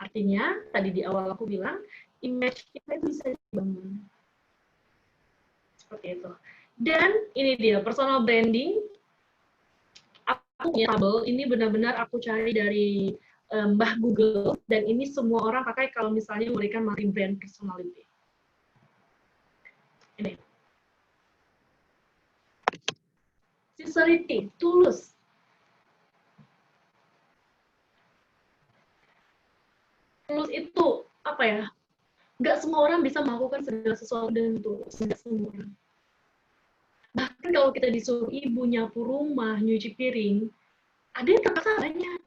Artinya, tadi di awal aku bilang, image kita itu bisa dibangun. Seperti itu. Dan ini dia, personal branding. Aku punya tabel, ini benar-benar aku cari dari Mbah Google, dan ini semua orang pakai kalau misalnya memberikan materi brand personality. Ini. Sincerity, tulus. Tulus itu, apa ya, nggak semua orang bisa melakukan segala sesuatu dengan tulus, nggak semua orang. Bahkan kalau kita disuruh ibu nyapu rumah, nyuci piring, ada yang terpaksa banyak.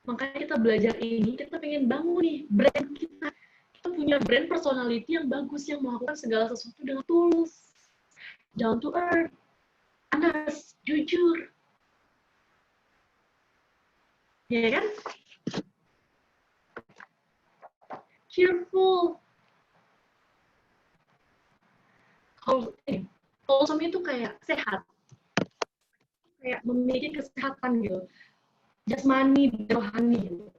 Makanya kita belajar ini, kita pengen bangun nih brand kita. Kita punya brand personality yang bagus, yang melakukan segala sesuatu dengan tulus. Down to earth, honest, jujur. Ya kan? Cheerful. Wholesome itu kayak sehat. Kayak memiliki kesehatan gitu. Jasmani, rohani gitu.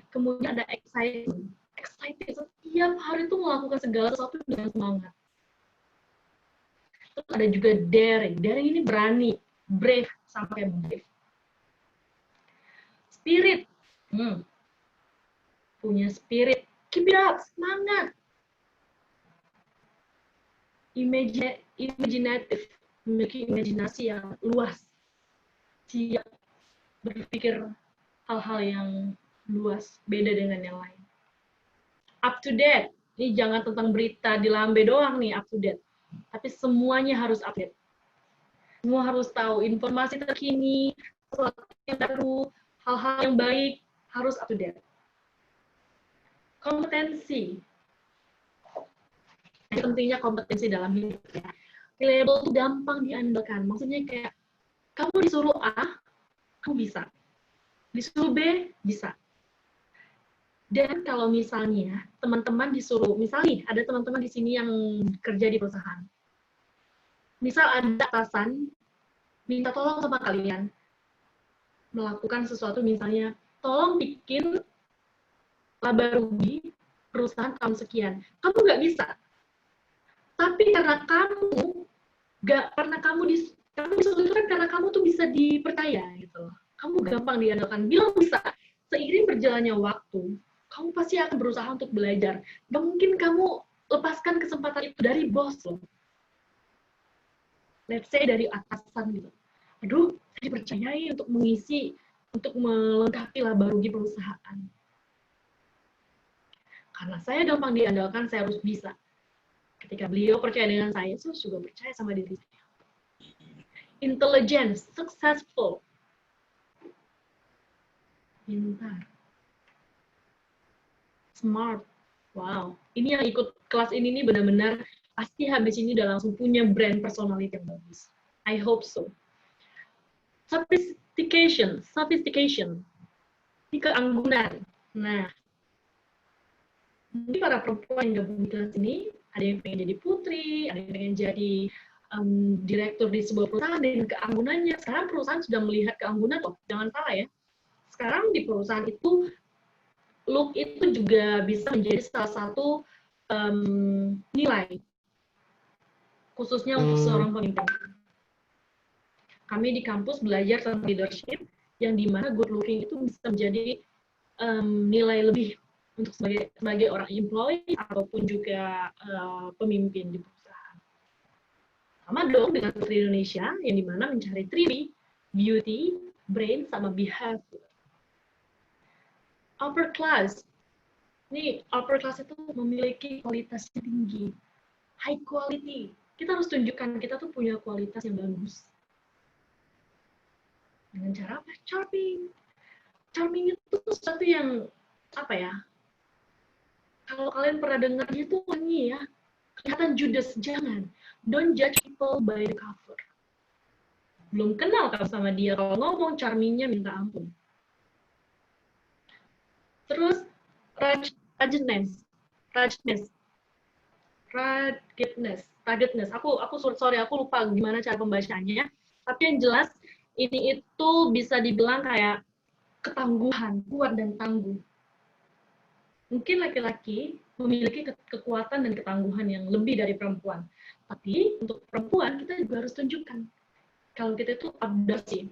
Kemudian ada excitement. Excited setiap hari itu melakukan segala sesuatu dengan semangat. Terus ada juga daring. Daring ini berani, brave, sampai brave. Spirit. Punya spirit. Keep it up, semangat. Imaginative. Memiliki imajinasi yang luas. Siap berpikir hal-hal yang luas, beda dengan yang lain. Up to date. Ini jangan tentang berita di lambe doang nih up to date. Tapi semuanya harus update. Semua harus tahu informasi terkini, sesuatu yang baru, hal-hal yang baik, harus up to date. Kompetensi. Pentingnya kompetensi dalam hidup ya. Reliable itu gampang diandalkan. Maksudnya kayak, kamu disuruh A, kamu bisa. Disuruh B, bisa. Dan kalau misalnya teman-teman disuruh, misalnya ada teman-teman di sini yang kerja di perusahaan. Misal ada atasan minta tolong sama kalian melakukan sesuatu, misalnya tolong bikin laba rugi perusahaan tahun sekian. Kamu nggak bisa. Tapi karena kamu disuruh itu kan karena kamu tuh bisa dipercaya gitu. Kamu gampang diandalkan. Bilang bisa. Seiring berjalannya waktu, kamu pasti akan berusaha untuk belajar. Gak mungkin kamu lepaskan kesempatan itu dari bos loh. Let's say dari atasan gitu. Aduh, saya dipercayai untuk mengisi, untuk melengkapi laba rugi perusahaan. Karena saya gampang diandalkan, saya harus bisa. Ketika beliau percaya dengan saya juga percaya sama diri saya. Intelligent, successful. Pintar. Smart. Wow. Ini yang ikut kelas ini nih benar-benar pasti habis ini udah langsung punya brand personality yang bagus. I hope so. Sophistication. Ini keanggunan. Nah, mungkin para perempuan yang gabung di kelas ini, ada yang pengen jadi putri, ada yang pengen jadi direktur di sebuah perusahaan, dan keanggunannya. Sekarang perusahaan sudah melihat keanggunan, loh, jangan salah ya. Sekarang di perusahaan itu, look itu juga bisa menjadi salah satu nilai, khususnya untuk seorang pemimpin. Kami di kampus belajar tentang leadership, yang dimana good looking itu bisa menjadi nilai lebih untuk sebagai orang employee ataupun juga pemimpin di perusahaan. Sama dong dengan Putri Indonesia, yang dimana mencari 3B, beauty, brain, sama behavior. Upper class. Nih, upper class itu memiliki kualitas yang tinggi. High quality. Kita harus tunjukkan kita tuh punya kualitas yang bagus. Dengan cara apa? Charming. Charming itu sesuatu yang, apa ya, kalau kalian pernah dengar dia tuh wangi ya. Kelihatan judes, jangan. Don't judge people by the cover. Belum kenal kamu sama dia, kalau ngomong charmingnya minta ampun. Terus ruggedness. Aku lupa gimana cara pembacaannya. Tapi yang jelas ini itu bisa dibilang kayak ketangguhan, kuat dan tangguh. Mungkin laki-laki memiliki kekuatan dan ketangguhan yang lebih dari perempuan. Tapi untuk perempuan kita juga harus tunjukkan kalau kita itu outdoorsy.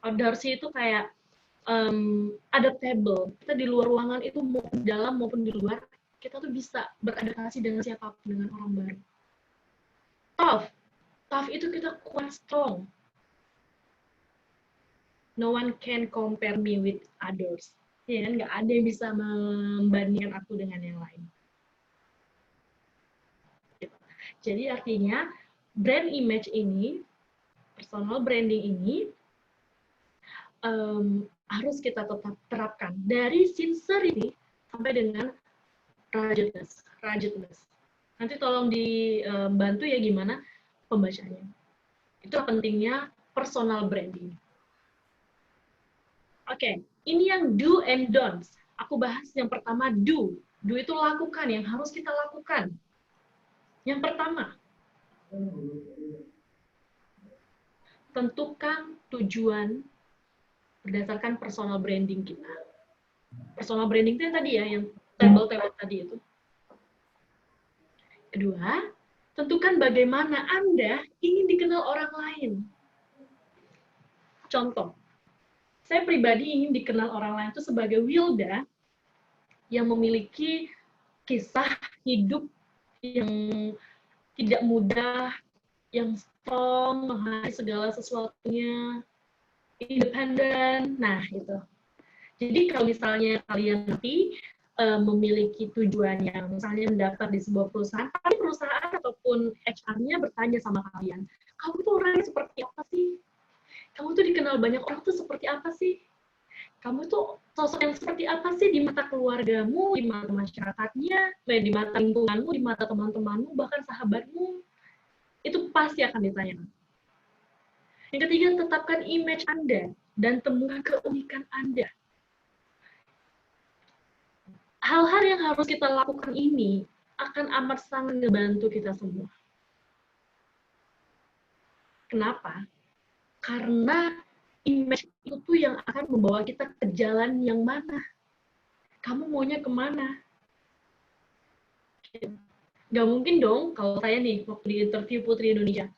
Outdoorsy itu kayak adaptable. Kita di luar ruangan itu mau di dalam maupun di luar, kita tuh bisa beradaptasi dengan siapapun, dengan orang baru. Tough itu kita kuat, strong. No one can compare me with others. Ya kan, nggak ada yang bisa membandingkan aku dengan yang lain. Gitu. Jadi artinya brand image ini, personal branding ini harus kita tetap terapkan dari sincerity sampai dengan ruggedness. Nanti tolong dibantu ya gimana pembacanya. Itulah pentingnya personal branding. Oke, ini yang do and don'ts. Aku bahas yang pertama do. Do itu lakukan, yang harus kita lakukan. Yang pertama, tentukan tujuan berdasarkan personal branding kita. Personal branding itu yang tadi ya, yang table tadi itu. Kedua, tentukan bagaimana Anda ingin dikenal orang lain. Contoh, saya pribadi ingin dikenal orang lain itu sebagai Wilda yang memiliki kisah hidup yang tidak mudah, yang strong, menghadapi segala sesuatunya, independen. Nah, itu. Jadi kalau misalnya kalian nanti memiliki tujuan yang misalnya mendaftar di sebuah perusahaan, tapi perusahaan ataupun HR-nya bertanya sama kalian, kamu tuh orangnya seperti apa sih? Kamu tuh dikenal banyak orang tuh seperti apa sih? Kamu tuh sosok yang seperti apa sih di mata keluargamu, di mata masyarakatnya, di mata lingkunganmu, di mata teman-temanmu, bahkan sahabatmu. Itu pasti akan ditanyakan. Yang ketiga, tetapkan image Anda dan temukan keunikan Anda. Hal-hal yang harus kita lakukan ini akan amat sangat membantu kita semua. Kenapa? Karena image itu tuh yang akan membawa kita ke jalan yang mana. Kamu maunya kemana? Gak mungkin dong kalau saya nih, waktu di interview Putri Indonesia,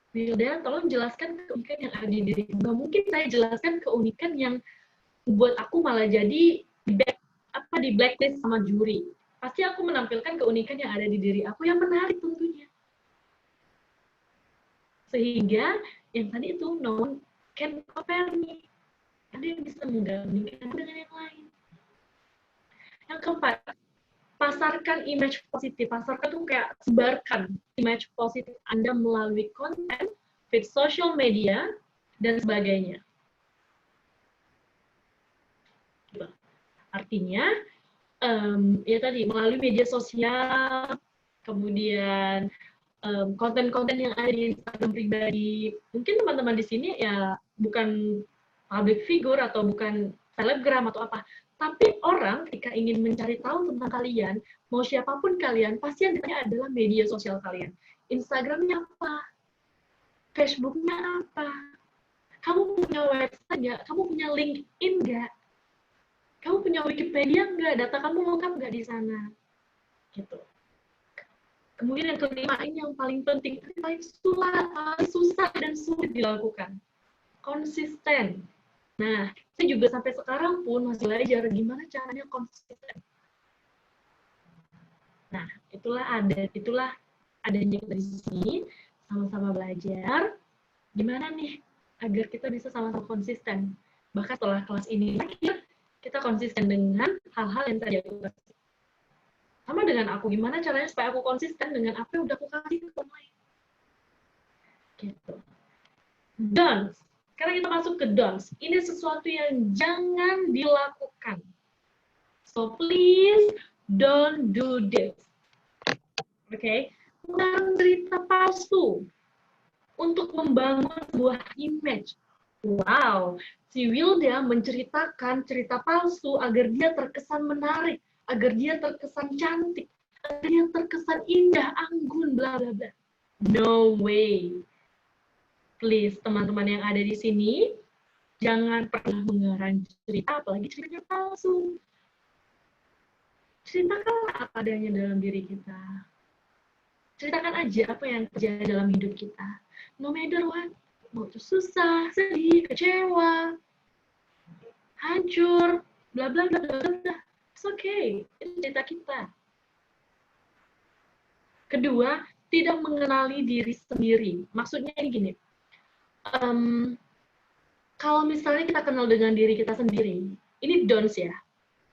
Wilda, tolong jelaskan keunikan yang ada di diri. Gak mungkin saya jelaskan keunikan yang buat aku malah jadi di blacklist sama juri. Pasti aku menampilkan keunikan yang ada di diri aku yang menarik tentunya. Sehingga yang tadi itu no one can compare me. Ada yang bisa menggabungkan dengan yang lain. Yang keempat, pasarkan image positif. Pasarkan tuh kayak sebarkan image positif Anda melalui konten, feed social media, dan sebagainya. Artinya, ya tadi melalui media sosial, kemudian konten-konten yang ada di Instagram pribadi. Mungkin teman-teman di sini ya bukan public figure atau bukan selebgram atau apa, tapi orang ketika ingin mencari tahu tentang kalian, mau siapapun kalian, pasti yang ditanya adalah media sosial kalian. Instagramnya apa? Facebooknya apa? Kamu punya website nggak? Kamu punya LinkedIn nggak? Kamu punya Wikipedia nggak? Data kamu lengkap nggak di sana? Gitu. Kemudian yang kelima, ini yang paling penting, paling susah dan sulit dilakukan. Konsisten. Nah, saya juga sampai sekarang pun masih belajar gimana caranya konsisten. Nah, itulah adanya dari sini, sama-sama belajar gimana nih agar kita bisa sama-sama konsisten. Bahkan setelah kelas ini berakhir, kita konsisten dengan hal-hal yang tadi aku kasih. Sama dengan aku, gimana caranya supaya aku konsisten dengan apa yang udah aku kasih ke orang lain. Gitu. Don'ts. Sekarang kita masuk ke don'ts. Ini sesuatu yang jangan dilakukan. So please don't do this. Oke? Mengarang cerita palsu untuk membangun sebuah image. Wow, si Wilda menceritakan cerita palsu agar dia terkesan menarik, agar dia terkesan cantik, agar dia terkesan indah, anggun, bla bla bla. No way. Please, teman-teman yang ada di sini, Jangan pernah mengarang cerita, apalagi ceritanya palsu. Ceritakanlah apa adanya dalam diri kita. Ceritakan aja apa yang terjadi dalam hidup kita. No matter what, mau itu susah, sedih, kecewa, hancur, bla bla bla bla bla. It's okay, itu cerita kita. Kedua, tidak mengenali diri sendiri. Maksudnya ini gini, kalau misalnya kita kenal dengan diri kita sendiri, ini don'ts ya.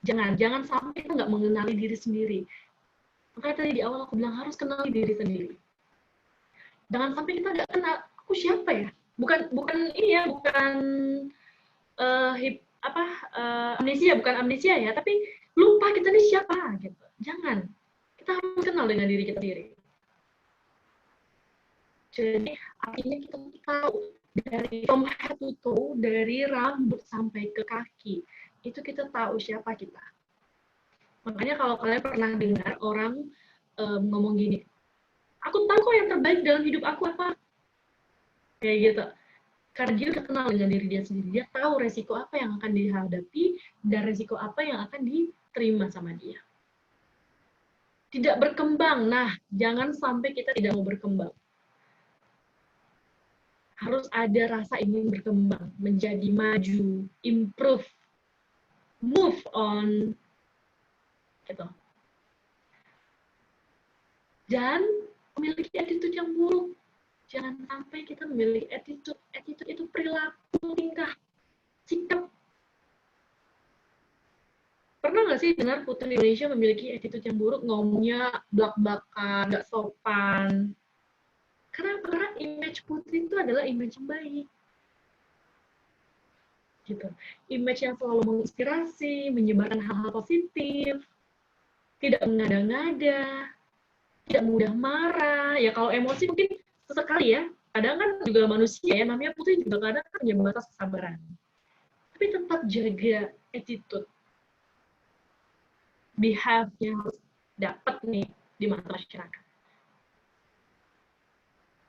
Jangan sampai kita nggak mengenali diri sendiri. Makanya tadi di awal aku bilang harus kenali diri sendiri. Jangan sampai kita nggak kenal aku siapa ya. Bukan ini ya, bukan amnesia, bukan amnesia ya, tapi lupa kita ini siapa gitu. Jangan. Kita harus kenal dengan diri kita sendiri. Jadi artinya kita tahu dari from head to toe, dari rambut sampai ke kaki, itu kita tahu siapa kita. Makanya kalau kalian pernah dengar orang ngomong gini, aku tahu kok yang terbaik dalam hidup aku apa. Kayak gitu. Karena dia udah kenal dengan diri dia sendiri. Dia tahu resiko apa yang akan dihadapi dan resiko apa yang akan diterima sama dia. Tidak berkembang. Nah, jangan sampai kita tidak mau berkembang. Harus ada rasa ingin berkembang, menjadi maju, improve, move on, gitu. Dan memiliki attitude yang buruk. Jangan sampai kita memiliki attitude. Attitude itu perilaku, tingkah, sikap. Pernah nggak sih dengar putri Indonesia memiliki attitude yang buruk, ngomongnya blak-blakan, nggak sopan? Kenapa? Karena image putri itu adalah image yang baik. Gitu. Image yang selalu menginspirasi, menyebarkan hal-hal positif, tidak mengada-ngada, tidak mudah marah. Ya kalau emosi mungkin sesekali ya. Kadang kan juga manusia ya, namanya putri juga kadang kan punya batas kesabaran. Tapi tetap jaga attitude. Behave-nya harus dapat nih di mata masyarakat.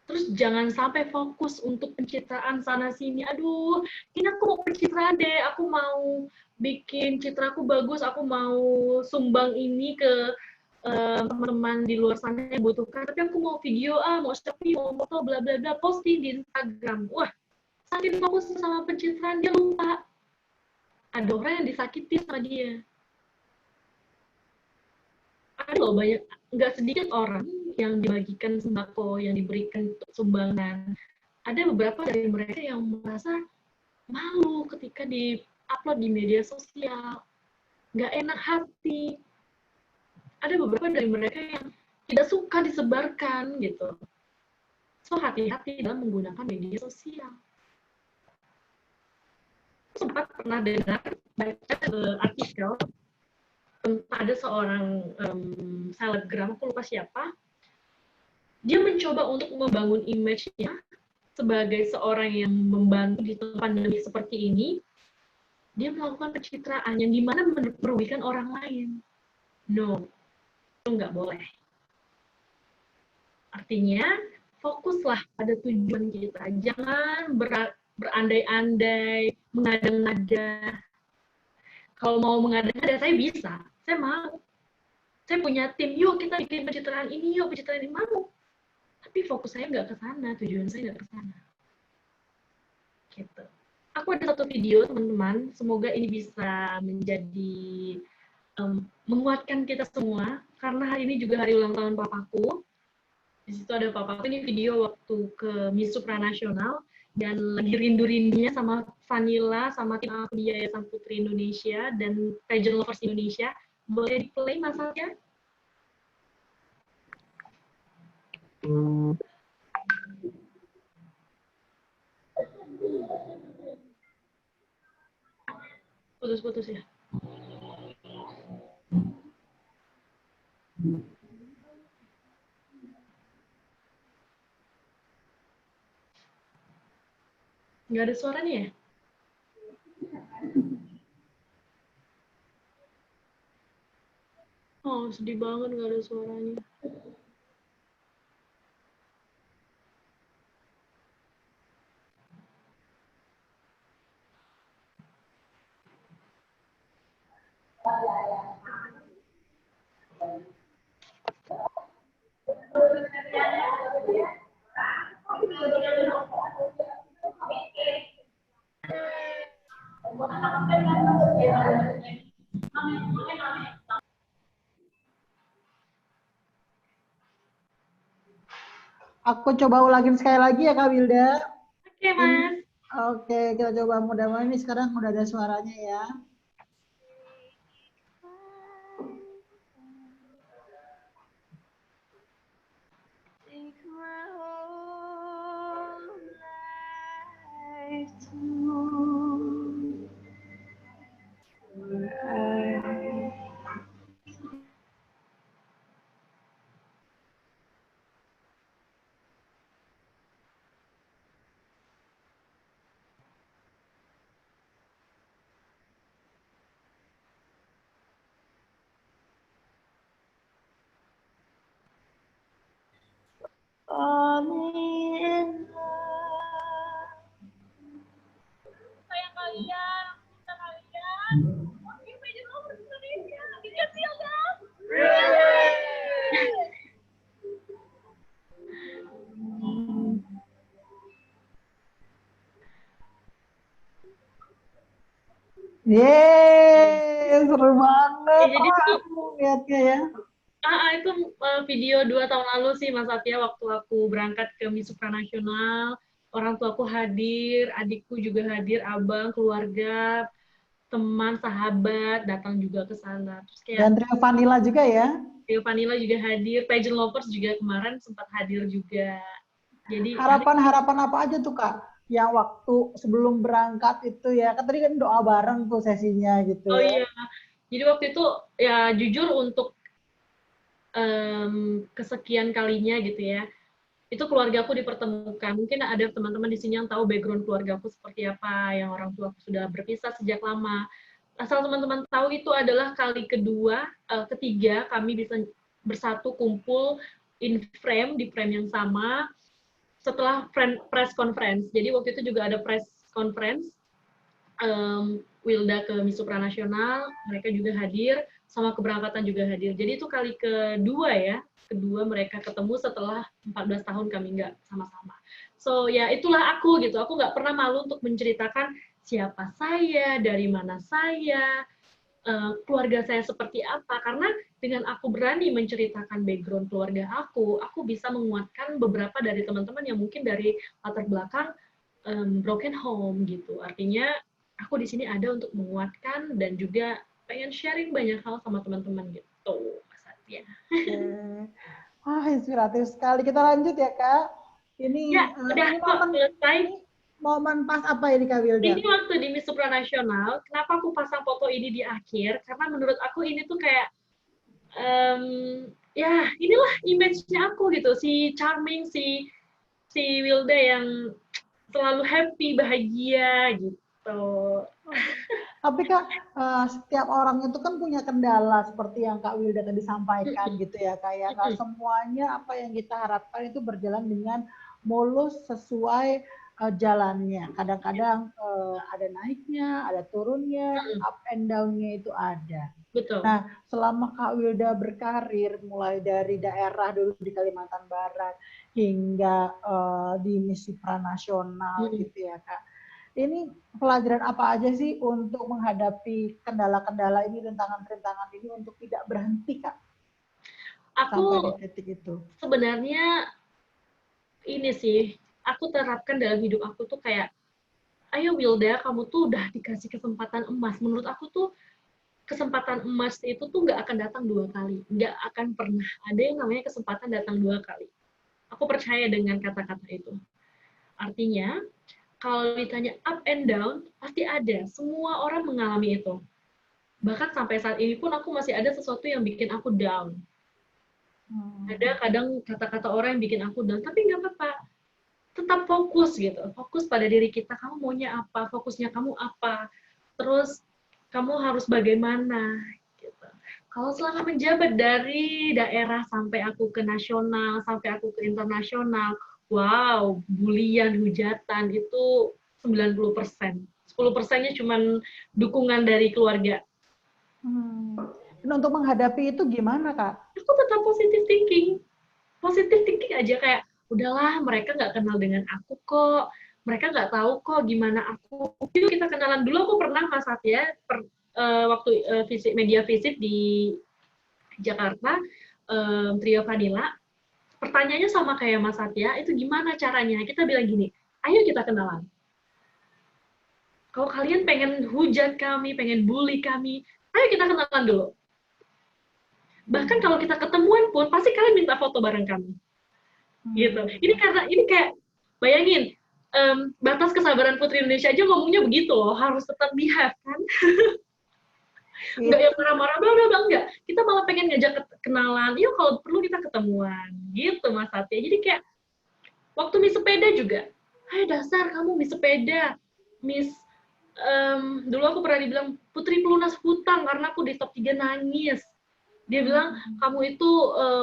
Terus jangan sampai fokus untuk pencitraan sana sini. Aduh, ini aku mau pencitraan deh. Aku mau bikin citraku bagus. Aku mau sumbang ini ke teman-teman di luar sana yang butuhkan. Tapi aku mau video, mau selfie, mau foto, bla bla bla, posting di Instagram. Wah, saking fokus sama pencitraan dia lupa. Ada orang yang disakiti sama dia. Ada loh banyak, nggak sedikit orang yang dibagikan sembako, yang diberikan sumbangan. Ada beberapa dari mereka yang merasa malu ketika di-upload di media sosial, nggak enak hati. Ada beberapa dari mereka yang tidak suka disebarkan gitu. So hati-hati dalam menggunakan media sosial. Sempat pernah dengar baca artikel ada seorang selebgram, aku lupa siapa, dia mencoba untuk membangun image-nya sebagai seorang yang membantu di tengah pandemi seperti ini. Dia melakukan pencitraan yang dimana merugikan orang lain. No, itu nggak boleh. Artinya, fokuslah pada tujuan kita. Jangan berandai-andai, mengada-ngada. Kalau mau mengada-ngada, saya bisa. Saya mau. Saya punya tim, yuk kita bikin pencitraan ini, yuk pencitraan ini, mau. Tapi fokus saya nggak ke sana, tujuan saya nggak ke sana. Gitu. Aku ada satu video, teman-teman. Semoga ini bisa menjadi menguatkan kita semua, karena hari ini juga hari ulang tahun papaku. Di situ ada papaku, ini video waktu ke Miss Supranasional, dan lagi rindu-rindunya sama Vanilla, sama tim aku di Yayasan Putri Indonesia, dan Pageant Lovers Indonesia. Boleh di-play masanya? Putus-putus ya. Nggak ada suaranya ya? Oh, sedih banget nggak ada suaranya. Aku coba ulangin sekali lagi ya Kak Wilda. Oke, Mas. Oke, kita coba mudah-mudahan ini sekarang udah ada suaranya ya. Take my whole life to falling in love. Kayak kalian, kita kalian. Oke, pede nomor Indonesia. Kita siap ya? Yeay, seru banget. Jadi Aku lihatnya ya. itu video 2 tahun lalu sih Mas Satya, waktu aku berangkat ke Miss Supranasional, orang tuaku hadir, adikku juga hadir, abang, keluarga, teman, sahabat datang juga ke sana. Terus kayak Dan Trio Vanilla juga ya. Theo Vanilla juga hadir, Pageant Lovers juga kemarin sempat hadir juga. Jadi Harapan-harapan apa aja tuh Kak? Yang waktu sebelum berangkat itu ya, kan tadi kan doa bareng tuh sesinya gitu oh ya. iya, jadi waktu itu ya jujur untuk kesekian kalinya gitu ya, itu keluarga aku dipertemukan. Mungkin ada teman-teman di sini yang tahu background keluarga aku seperti apa, yang orang tua aku sudah berpisah sejak lama. Asal teman-teman tahu, itu adalah kali ketiga kami bisa bersatu kumpul in frame, di frame yang sama setelah press conference. Jadi waktu itu juga ada press conference, Wilda ke Miss Supranasional, mereka juga hadir, sama keberangkatan juga hadir. Jadi itu kali kedua mereka ketemu setelah 14 tahun kami nggak sama-sama. So ya itulah aku gitu, aku nggak pernah malu untuk menceritakan siapa saya, dari mana saya, keluarga saya seperti apa, karena dengan aku berani menceritakan background keluarga aku bisa menguatkan beberapa dari teman-teman yang mungkin dari latar belakang broken home gitu. Artinya aku di sini ada untuk menguatkan dan juga pengen sharing banyak hal sama teman-teman gitu, Mas Satya. Wah, inspiratif sekali. Kita lanjut ya, Kak. Ini Ya, udah ini kok selesai. Momen pas apa ini, Kak Wilda? Ini waktu di Miss Supranasional, kenapa aku pasang foto ini di akhir? Karena menurut aku ini tuh kayak, ya inilah image-nya aku gitu, si charming, si Wilda yang selalu happy, bahagia gitu. Tapi Kak, setiap orang itu kan punya kendala seperti yang Kak Wilda tadi sampaikan gitu ya, kayak nggak semuanya apa yang kita harapkan itu berjalan dengan mulus sesuai jalannya. Kadang-kadang ada naiknya, ada turunnya, up and down-nya itu ada. Betul. Nah, selama Kak Wilda berkarir, mulai dari daerah dulu di Kalimantan Barat hingga di Miss Supranasional gitu ya Kak. Ini pelajaran apa aja sih untuk menghadapi kendala-kendala ini, rintangan-rintangan ini untuk tidak berhenti Kak? Aku sampai di titik itu. Sebenarnya ini sih, aku terapkan dalam hidup aku tuh kayak, ayo Wilda, kamu tuh udah dikasih kesempatan emas. Menurut aku tuh kesempatan emas itu tuh nggak akan datang 2 kali. Nggak akan pernah ada yang namanya kesempatan datang 2 kali. Aku percaya dengan kata-kata itu. Artinya, kalau ditanya up and down, pasti ada. Semua orang mengalami itu. Bahkan sampai saat ini pun aku masih ada sesuatu yang bikin aku down. Ada kadang kata-kata orang yang bikin aku down, tapi nggak apa-apa. Tetap fokus gitu. Fokus pada diri kita, kamu maunya apa, fokusnya kamu apa. Terus kamu harus bagaimana gitu. Kalau selama menjabat dari daerah sampai aku ke nasional, sampai aku ke internasional, wow, bulian, hujatan itu 90%. 10%-nya cuman dukungan dari keluarga. Dan untuk menghadapi itu gimana Kak? Aku tetap positive thinking. Positive thinking aja, kayak udahlah mereka nggak kenal dengan aku kok, mereka nggak tahu kok gimana aku. Yuk kita kenalan dulu. Aku pernah Mas Satya waktu media visit di Jakarta, Trio Vanilla, pertanyaannya sama kayak Mas Satya, itu gimana caranya? Kita bilang gini, ayo kita kenalan. Kalau kalian pengen hujat kami, pengen bully kami, ayo kita kenalan dulu. Bahkan kalau kita ketemuan pun, pasti kalian minta foto bareng kami. Gitu. Ini karena, ini kayak, bayangin, batas kesabaran Putri Indonesia aja ngomongnya begitu loh, harus tetap behave, kan? Enggak yang marah-marah, bla enggak. Kita malah pengen ngajak kenalan, yuk kalau perlu kita ketemuan. Gitu Mas Satya. Jadi kayak, waktu Miss Sepeda juga, hai dasar kamu Miss Sepeda, Miss, dulu aku pernah dibilang, Putri pelunas hutang karena aku di top 3 nangis. Dia bilang, kamu itu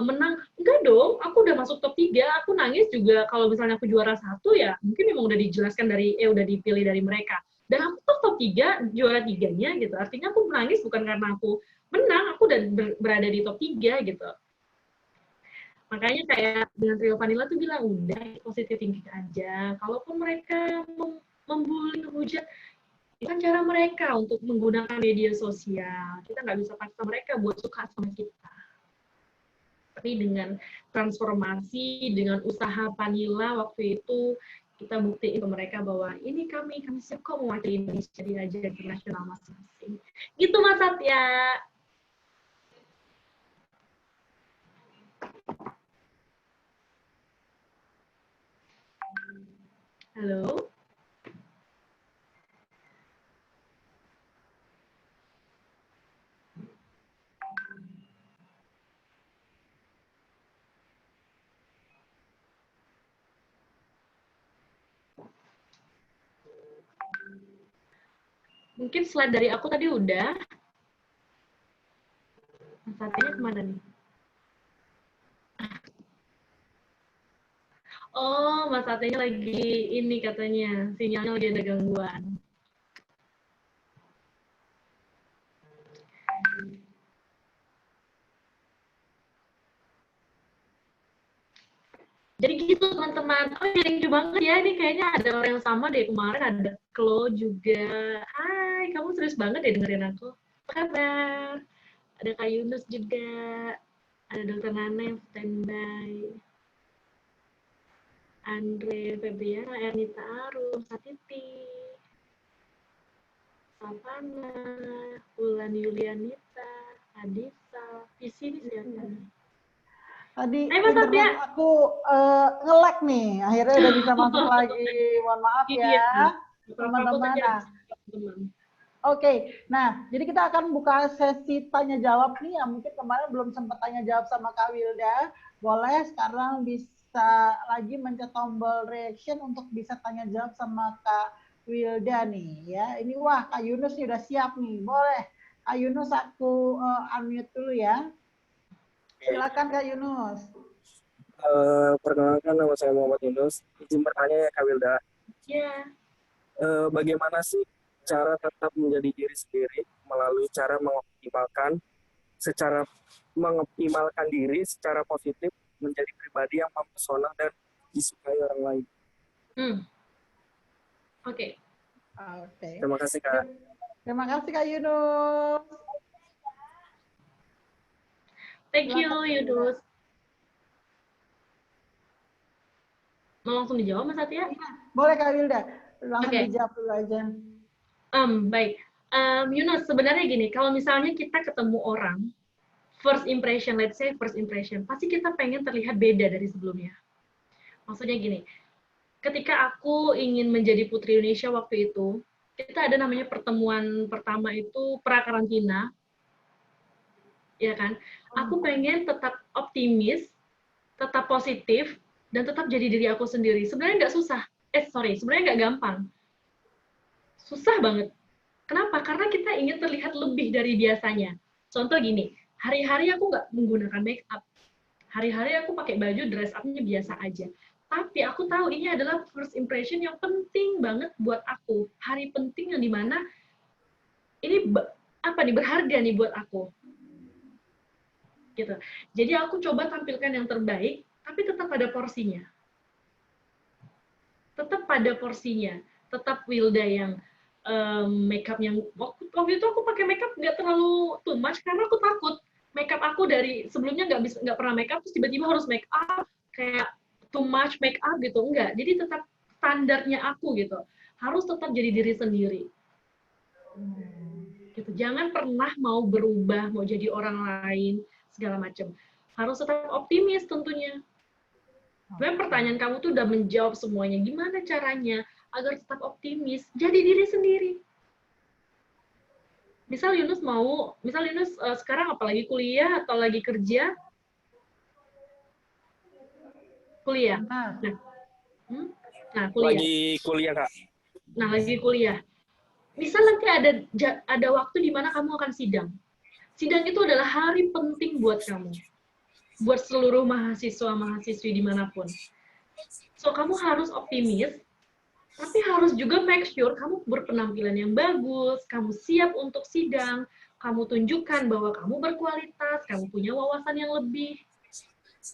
menang. Enggak dong, aku udah masuk top 3, aku nangis juga kalau misalnya aku juara 1 ya, mungkin memang udah dijelaskan dari, udah dipilih dari mereka. Dan aku tuh top 3, juara 3-nya gitu. Artinya aku menangis bukan karena aku menang, aku udah berada di top 3 gitu. Makanya kayak dengan Trio Vanilla tuh bilang, udah positive thinking aja. Kalaupun mereka membuli, hujat, itu kan cara mereka untuk menggunakan media sosial. Kita nggak bisa paksa mereka buat suka sama kita. Tapi dengan transformasi, dengan usaha Vanilla waktu itu, kita buktiin ke mereka bahwa ini kami siap kok mewakili Indonesia di ajang internasional masing-masing. Gitu Mas Satya. Halo? Mungkin slide dari aku tadi udah. Mas Satyanya kemana nih? Oh, Mas Satyanya lagi ini katanya, sinyalnya lagi ada gangguan. Jadi gitu teman-teman. Oh, thank you banget ya. Ini kayaknya ada orang yang sama deh kemarin, ada Klo juga. Hai, kamu serius banget deh dengerin aku. Apa kabar? Ada Kak Yunus juga. Ada Dr. Nana yang standby. Andre Febriana, Ernita Arum, Satiti, Savana, Ulan Yulianita, Adisa, Visi ini siapa? Tadi Hai, Mas Satya. internet aku nge-lag nih, akhirnya udah bisa masuk lagi. Mohon maaf ya, teman-teman. Oke, nah jadi kita akan buka sesi tanya jawab nih, yang mungkin kemarin belum sempat tanya jawab sama Kak Wilda. Boleh sekarang bisa lagi mencet tombol reaction untuk bisa tanya jawab sama Kak Wilda nih ya. Ini wah Kak Yunus nih udah siap nih. Boleh Kak Yunus aku unmute dulu ya. Silakan Kak Yunus. Perkenalkan nama saya Muhammad Yunus. Izin bertanya ya Kak Wilda. Ya. Bagaimana sih cara tetap menjadi diri sendiri melalui cara mengoptimalkan diri secara positif menjadi pribadi yang mempesona dan disukai orang lain. Oke. Terima kasih Kak. Terima kasih Kak Yunus. Thank you Yunus. Mau langsung dijawab Mas Satya? Boleh Kak Wilda, langsung dijawab dulu aja. Baik. Yunus, sebenarnya gini, kalau misalnya kita ketemu orang, first impression, let's say first impression, pasti kita pengen terlihat beda dari sebelumnya. Maksudnya gini, ketika aku ingin menjadi Putri Indonesia waktu itu, kita ada namanya pertemuan pertama itu pra-karantina, ya kan? Aku pengen tetap optimis, tetap positif, dan tetap jadi diri aku sendiri. Sebenarnya nggak susah. Sebenarnya nggak gampang. Susah banget. Kenapa? Karena kita ingin terlihat lebih dari biasanya. Contoh gini, hari-hari aku nggak menggunakan make up. Hari-hari aku pakai baju dress up-nya biasa aja. Tapi aku tahu ini adalah first impression yang penting banget buat aku. Hari penting yang dimana ini berharga nih buat aku. Gitu. Jadi aku coba tampilkan yang terbaik, tapi tetap ada porsinya. pada porsinya. Tetap Wilda yang makeup yang waktu itu aku pakai makeup nggak terlalu too much karena aku takut makeup aku dari sebelumnya nggak pernah makeup terus tiba-tiba harus make up kayak too much make up gitu, enggak. Jadi tetap standarnya aku gitu, harus tetap jadi diri sendiri gitu. Jangan pernah mau berubah, mau jadi orang lain segala macam, harus tetap optimis tentunya. Sebenarnya pertanyaan kamu tuh udah menjawab semuanya, gimana caranya agar tetap optimis, jadi diri sendiri. Misal Yunus sekarang apalagi kuliah atau lagi kerja? Kuliah. Nah, kuliah. Lagi kuliah, Kak. Nah, lagi kuliah. Misal nanti ada waktu di mana kamu akan sidang. Sidang itu adalah hari penting buat kamu. Buat seluruh mahasiswa-mahasiswi dimanapun. So, kamu harus optimis, tapi harus juga make sure kamu berpenampilan yang bagus, kamu siap untuk sidang, kamu tunjukkan bahwa kamu berkualitas, kamu punya wawasan yang lebih.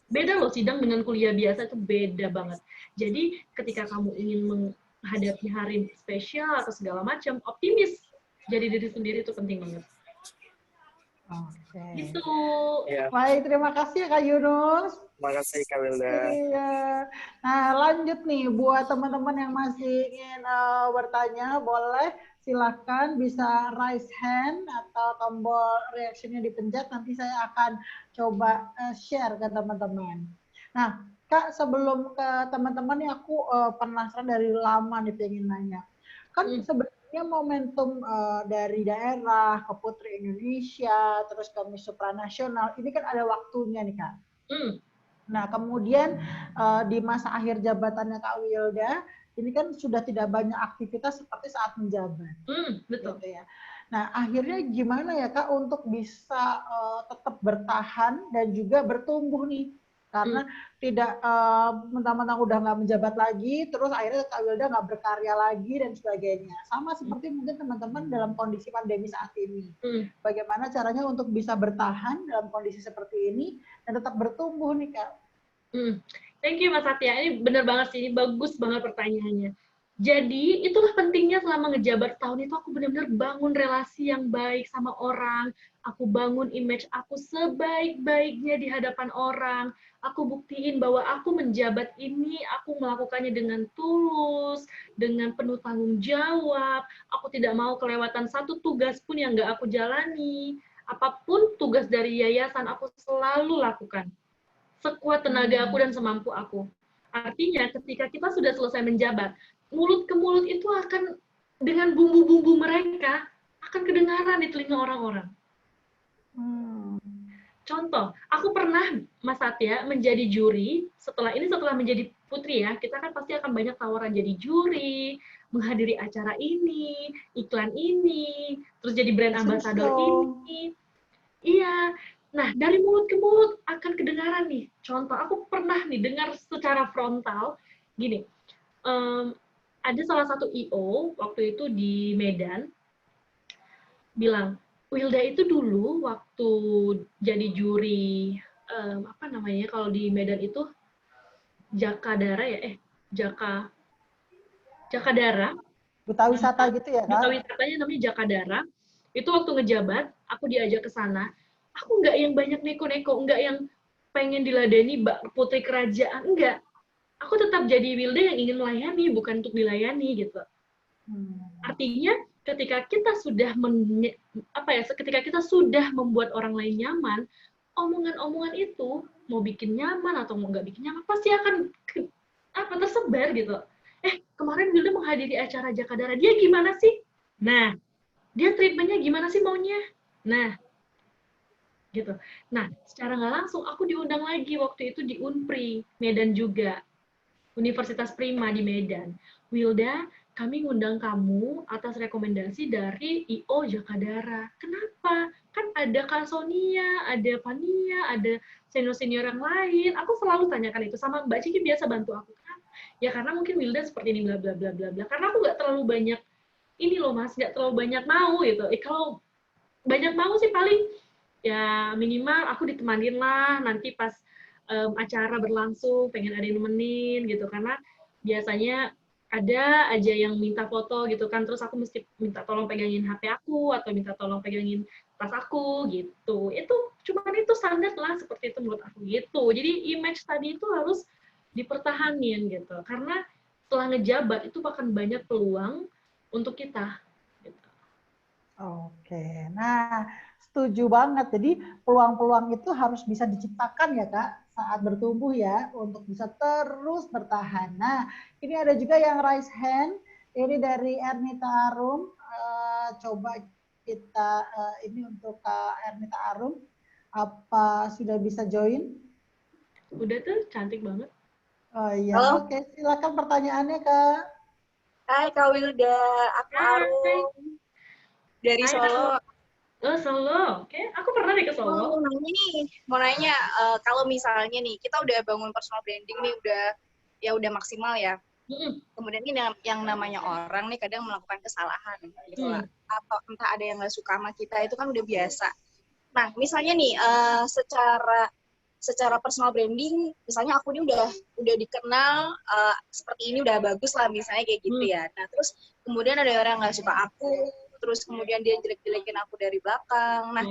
Beda loh sidang dengan kuliah biasa, itu beda banget. Jadi ketika kamu ingin menghadapi hari spesial atau segala macam, optimis. Jadi diri sendiri itu penting banget. Oke. Gitu. Ya. Baik, terima kasih Kak Yunus. Terima kasih Kak Wilda. Iya. Nah, lanjut nih buat teman-teman yang masih ingin bertanya, boleh silakan bisa raise hand atau tombol reaksinya dipencet. Nanti saya akan coba share ke teman-teman. Nah, Kak, sebelum ke teman-teman nih aku penasaran dari lama nih pengen nanya. Kan sebenarnya momentum dari daerah ke Putri Indonesia, terus ke Miss Supranasional, ini kan ada waktunya nih Kak. Nah, kemudian di masa akhir jabatannya Kak Wilda, ini kan sudah tidak banyak aktivitas seperti saat menjabat. Betul. Gitu ya. Nah, akhirnya gimana ya Kak untuk bisa tetap bertahan dan juga bertumbuh nih? Karena tidak mentang-mentang udah nggak menjabat lagi, terus akhirnya Kak Wilda nggak berkarya lagi dan sebagainya. Sama seperti mungkin teman-teman dalam kondisi pandemi saat ini. Bagaimana caranya untuk bisa bertahan dalam kondisi seperti ini dan tetap bertumbuh nih Kak? Thank you Mas Satya, ini bener banget sih, ini bagus banget pertanyaannya. Jadi itulah pentingnya selama ngejabat tahun itu aku benar-benar bangun relasi yang baik sama orang, aku bangun image aku sebaik-baiknya di hadapan orang, aku buktiin bahwa aku menjabat ini, aku melakukannya dengan tulus, dengan penuh tanggung jawab, aku tidak mau kelewatan satu tugas pun yang nggak aku jalani, apapun tugas dari yayasan aku selalu lakukan, sekuat tenaga aku dan semampu aku. Artinya ketika kita sudah selesai menjabat, mulut ke mulut itu akan dengan bumbu-bumbu mereka akan kedengaran di telinga orang-orang. Contoh, aku pernah Mas Satya menjadi juri, setelah menjadi putri ya, kita kan pasti akan banyak tawaran jadi juri, menghadiri acara ini, iklan ini, terus jadi brand ambassador ini. Iya. Nah, dari mulut ke mulut akan kedengaran nih. Contoh, aku pernah nih dengar secara frontal, gini, ada salah satu I.O. waktu itu di Medan, bilang, Wilda itu dulu waktu jadi juri, apa namanya, kalau di Medan itu, Jakadara ya, Jakadara. Duta wisata gitu ya Kak? Duta wisatanya namanya Jakadara. Itu waktu ngejabat, aku diajak ke sana. Aku nggak yang banyak neko-neko, nggak yang pengen diladeni putri kerajaan, enggak. Aku tetap jadi Wilda yang ingin melayani, bukan untuk dilayani gitu. Artinya ketika kita sudah ketika kita sudah membuat orang lain nyaman, omongan-omongan itu mau bikin nyaman atau mau nggak bikin nyaman pasti akan tersebar gitu. Kemarin Wilda menghadiri acara Jakadara, dia gimana sih? Nah, dia treatmentnya gimana sih maunya? Nah, gitu. Nah, secara nggak langsung aku diundang lagi waktu itu di Unpri, Medan juga. Universitas Prima di Medan. Wilda, kami ngundang kamu atas rekomendasi dari I.O. Jakadara. Kenapa? Kan ada Kak Sonia, ada Fania, ada senior-senior yang lain. Aku selalu tanyakan itu sama Mbak Ciki, biasa bantu aku. Ya karena mungkin Wilda seperti ini, bla bla bla bla bla. Karena aku nggak terlalu banyak, ini loh Mas, nggak terlalu banyak mau gitu. Kalau banyak mau sih paling, ya minimal aku ditemanin lah nanti pas acara berlangsung, pengen ada yang nemenin gitu, karena biasanya ada aja yang minta foto gitu kan, terus aku mesti minta tolong pegangin HP aku atau minta tolong pegangin tas aku gitu. Itu cuman itu standar lah, seperti itu menurut aku gitu. Jadi image tadi itu harus dipertahanin gitu, karena setelah ngejabat itu bahkan banyak peluang untuk kita gitu. Oke, nah setuju banget. Jadi peluang-peluang itu harus bisa diciptakan ya Kak saat bertumbuh ya untuk bisa terus bertahan. Nah ini ada juga yang raise hand, ini dari Ernita Arum. Coba kita ini untuk Kak Ernita Arum, apa sudah bisa join? Udah tuh cantik banget. Oh iya, Halo. oke silakan pertanyaannya Kak. Hai Kak Wilda, aku Hai. Arum dari Hai, Solo. Oh, Solo. Oke, aku pernah nih ke Aku Solo. mau nanya kalau misalnya nih kita udah bangun personal branding nih udah maksimal ya. Kemudian ini yang namanya orang nih kadang melakukan kesalahan gitu lah. Atau entah ada yang nggak suka sama kita itu kan udah biasa. Nah, misalnya nih secara personal branding, misalnya aku ini udah dikenal seperti ini udah bagus lah misalnya kayak gitu ya. Nah, terus kemudian ada orang yang nggak suka aku, terus kemudian dia jelek-jelekin aku dari belakang. Nah,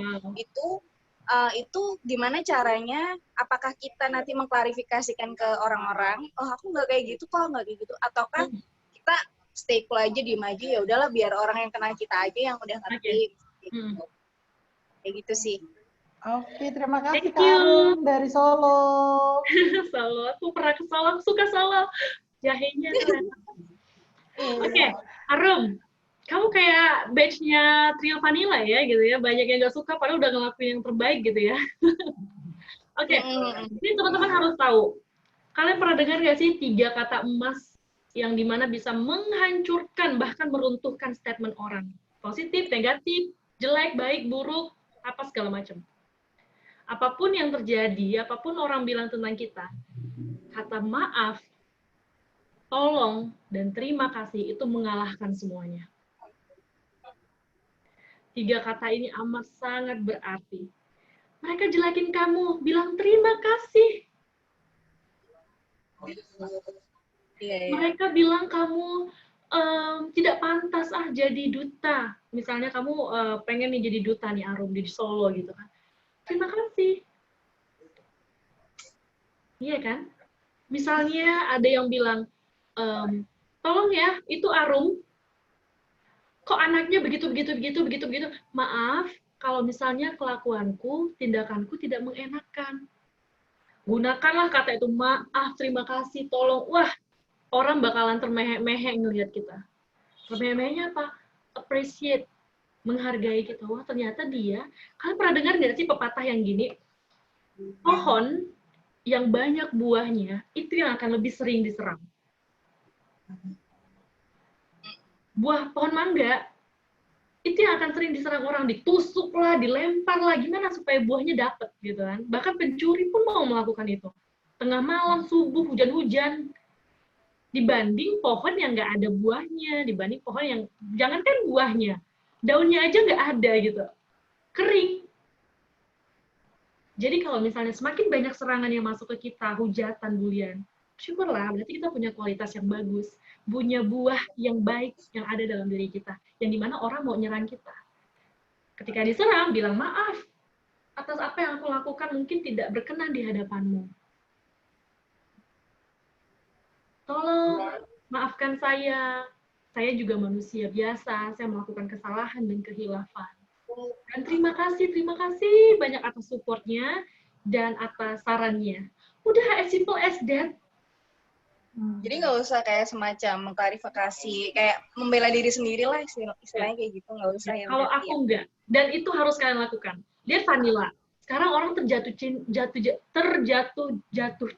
itu gimana caranya? Apakah kita nanti mengklarifikasikan ke orang-orang, oh aku nggak kayak gitu kok, nggak kayak gitu, ataukah kita stay cool aja, diem aja, ya udahlah biar orang yang kenal kita aja yang udah ngerti. Gitu. Kayak gitu sih. Oke, terima kasih Thank Kak you. Arum dari Solo. Solo, aku pernah ke Solo, aku suka Solo. Jahenya keren. Oke, Arum, kamu kayak batch-nya Trio Vanilla ya gitu ya, banyak yang gak suka padahal udah ngelakuin yang terbaik gitu ya. Oke, ini teman-teman harus tahu. Kalian pernah dengar gak sih 3 kata emas yang dimana bisa menghancurkan bahkan meruntuhkan statement orang? Positif, negatif, jelek, baik, buruk, apa segala macam. Apapun yang terjadi, apapun orang bilang tentang kita, kata maaf, tolong, dan terima kasih itu mengalahkan semuanya. 3 kata ini amat sangat berarti. Mereka jelekin kamu, bilang terima kasih. Mereka bilang kamu tidak pantas jadi duta. Misalnya kamu pengen nih jadi duta nih Arum di Solo gitu kan. Terima kasih. Iya kan? Misalnya ada yang bilang, tolong ya, itu Arum. Kok anaknya begitu. Maaf, kalau misalnya kelakuanku, tindakanku tidak mengenakan. Gunakanlah kata itu, maaf, terima kasih, tolong. Wah, orang bakalan termehek-mehek ngelihat kita. Termehek-meheknya apa? Appreciate, menghargai kita. Wah, ternyata dia, kalian pernah dengar nggak sih pepatah yang gini? Pohon yang banyak buahnya, itu yang akan lebih sering diserang. Buah pohon mangga, itu yang akan sering diserang orang, ditusuk lah, dilempar lah, gimana supaya buahnya dapet gitu kan. Bahkan pencuri pun mau melakukan itu. Tengah malam, subuh, hujan-hujan, dibanding pohon yang nggak ada buahnya, dibanding pohon yang, jangankan buahnya, daunnya aja nggak ada gitu, kering. Jadi kalau misalnya semakin banyak serangan yang masuk ke kita, hujatan, bulian, syukurlah, berarti kita punya kualitas yang bagus, punya buah yang baik yang ada dalam diri kita, yang dimana orang mau nyerang kita. Ketika diserang, bilang maaf atas apa yang aku lakukan mungkin tidak berkenan di hadapanmu. Tolong maafkan saya juga manusia biasa, saya melakukan kesalahan dan kehilafan. Dan terima kasih banyak atas support-nya dan atas sarannya. Udah as simple as that. Jadi nggak usah kayak semacam mengklarifikasi, kayak membela diri sendiri lah istilahnya kayak gitu, nggak usah yang kalau aku enggak. Dan itu harus kalian lakukan. Lihat Vanilla. Sekarang orang terjatuh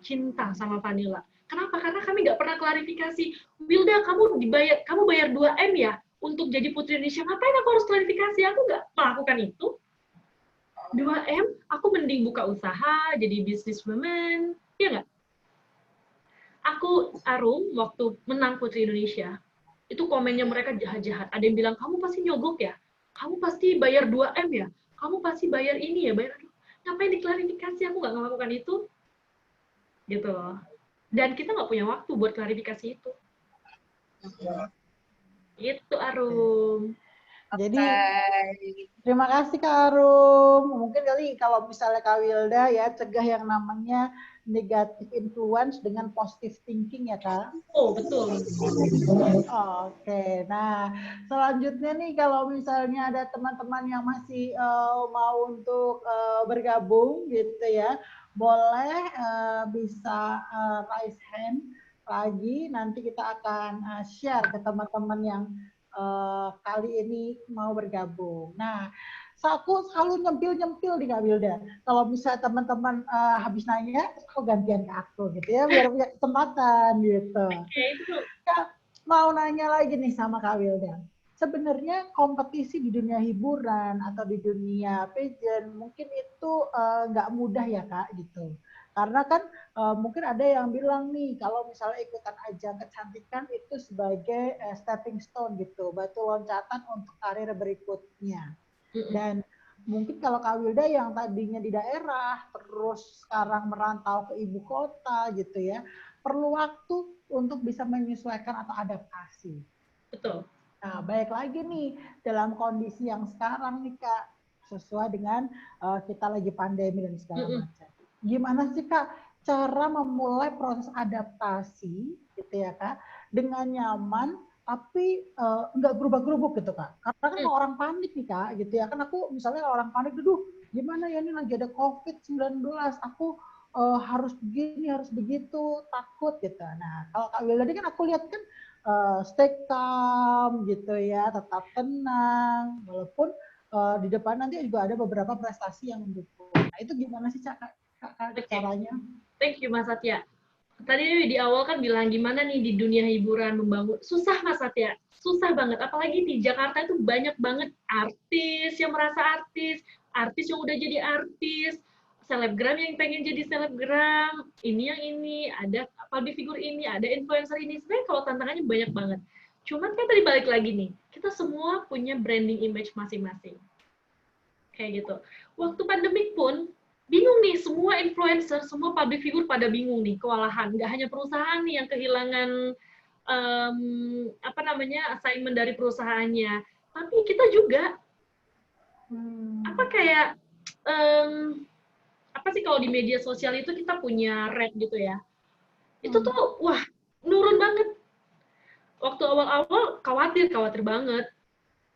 cinta sama Vanilla. Kenapa? Karena kami nggak pernah klarifikasi. Wilda, kamu bayar 2M ya untuk jadi Putri Indonesia. Ngapain aku harus klarifikasi? Aku nggak melakukan itu. 2M, aku mending buka usaha, jadi businesswoman. Iya nggak? Aku, Arum, waktu menang Putri Indonesia, itu komennya mereka jahat-jahat. Ada yang bilang, kamu pasti nyogok ya? Kamu pasti bayar 2M ya? Kamu pasti bayar ini ya? Bayar, aduh, ngapain diklarifikasi? Aku nggak melakukan itu. Gitu loh. Dan kita nggak punya waktu buat klarifikasi itu. Gitu, Arum. Jadi Oke. terima kasih Kak Arum. Mungkin kali kalau misalnya Kak Wilda ya cegah yang namanya negative influence dengan positive thinking ya Kak. Oh, betul. Oke, nah selanjutnya nih kalau misalnya ada teman-teman yang masih mau untuk bergabung gitu ya, boleh bisa raise hand lagi. Nanti kita akan share ke teman-teman yang kali ini mau bergabung. Nah, aku selalu nyempil-nyempil di Kak Wilda. Kalau misalnya teman-teman habis nanya, aku gantian ke aku gitu ya, biar punya kesempatan gitu. Oke, itu Mau nanya lagi nih sama Kak Wilda. Sebenarnya kompetisi di dunia hiburan atau di dunia pageant mungkin itu nggak mudah ya Kak gitu. Karena kan mungkin ada yang bilang nih kalau misalnya ikutan ajang kecantikan itu sebagai stepping stone gitu, batu loncatan untuk karir berikutnya. Dan mungkin kalau Kak Wilda yang tadinya di daerah terus sekarang merantau ke ibu kota gitu ya, perlu waktu untuk bisa menyesuaikan atau adaptasi. betul. Nah, baik lagi nih dalam kondisi yang sekarang nih Kak, sesuai dengan kita lagi pandemi dan segala macam. Gimana sih Kak cara memulai proses adaptasi gitu ya Kak dengan nyaman tapi nggak berubah-gerubuk gitu Kak. Karena kan kalau orang panik nih Kak gitu ya kan aku misalnya kalau orang panik, aduh gimana ya ini lagi ada COVID-19, aku harus begini, harus begitu, takut gitu. Nah, kalau Kak Wilda tadi kan aku lihat kan stay calm gitu ya, tetap tenang, walaupun di depan nanti juga ada beberapa prestasi yang mendukung. Nah, itu gimana sih Kak caranya? Thank you, Mas Satya. Tadi di awal kan bilang gimana nih di dunia hiburan membangun. Susah, Mas Satya. Susah banget. Apalagi di Jakarta itu banyak banget artis yang merasa artis yang udah jadi artis, selebgram yang pengen jadi selebgram, ini yang ini, ada public figure ini, ada influencer ini. Sebenarnya kalau tantangannya banyak banget. Cuman kan tadi balik lagi nih, kita semua punya branding image masing-masing. Kayak gitu. Waktu pandemik pun, bingung nih, semua influencer, semua public figure pada bingung nih, kewalahan. Nggak hanya perusahaan nih yang kehilangan assignment dari perusahaannya, tapi kita juga. Apa kayak apa sih kalau di media sosial itu kita punya rate gitu ya? Itu tuh wah nurun banget. Waktu awal-awal khawatir banget.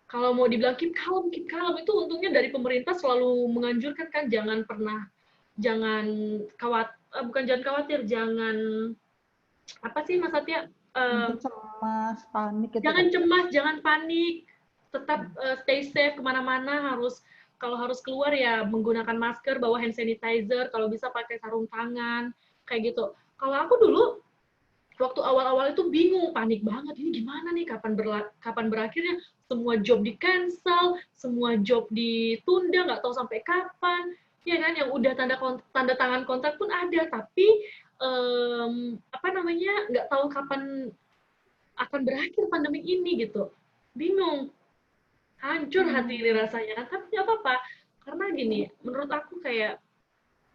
Kalau mau dibilang keep calm itu untungnya dari pemerintah selalu menganjurkan kan jangan khawatir, jangan apa sih Mas Satya? Cemas, panik gitu. Jangan cemas, jangan panik, tetap stay safe kemana-mana, kalau harus keluar ya menggunakan masker, bawa hand sanitizer, kalau bisa pakai sarung tangan, kayak gitu. Kalau aku dulu waktu awal-awal itu bingung, panik banget, ini gimana nih, kapan berakhirnya, semua job di cancel, semua job ditunda, nggak tahu sampai kapan, ya kan, yang udah tanda tangan kontrak pun ada, tapi nggak tahu kapan akan berakhir pandemi ini gitu, bingung, hancur hati ini rasanya, tapi nggak apa-apa, karena gini, menurut aku kayak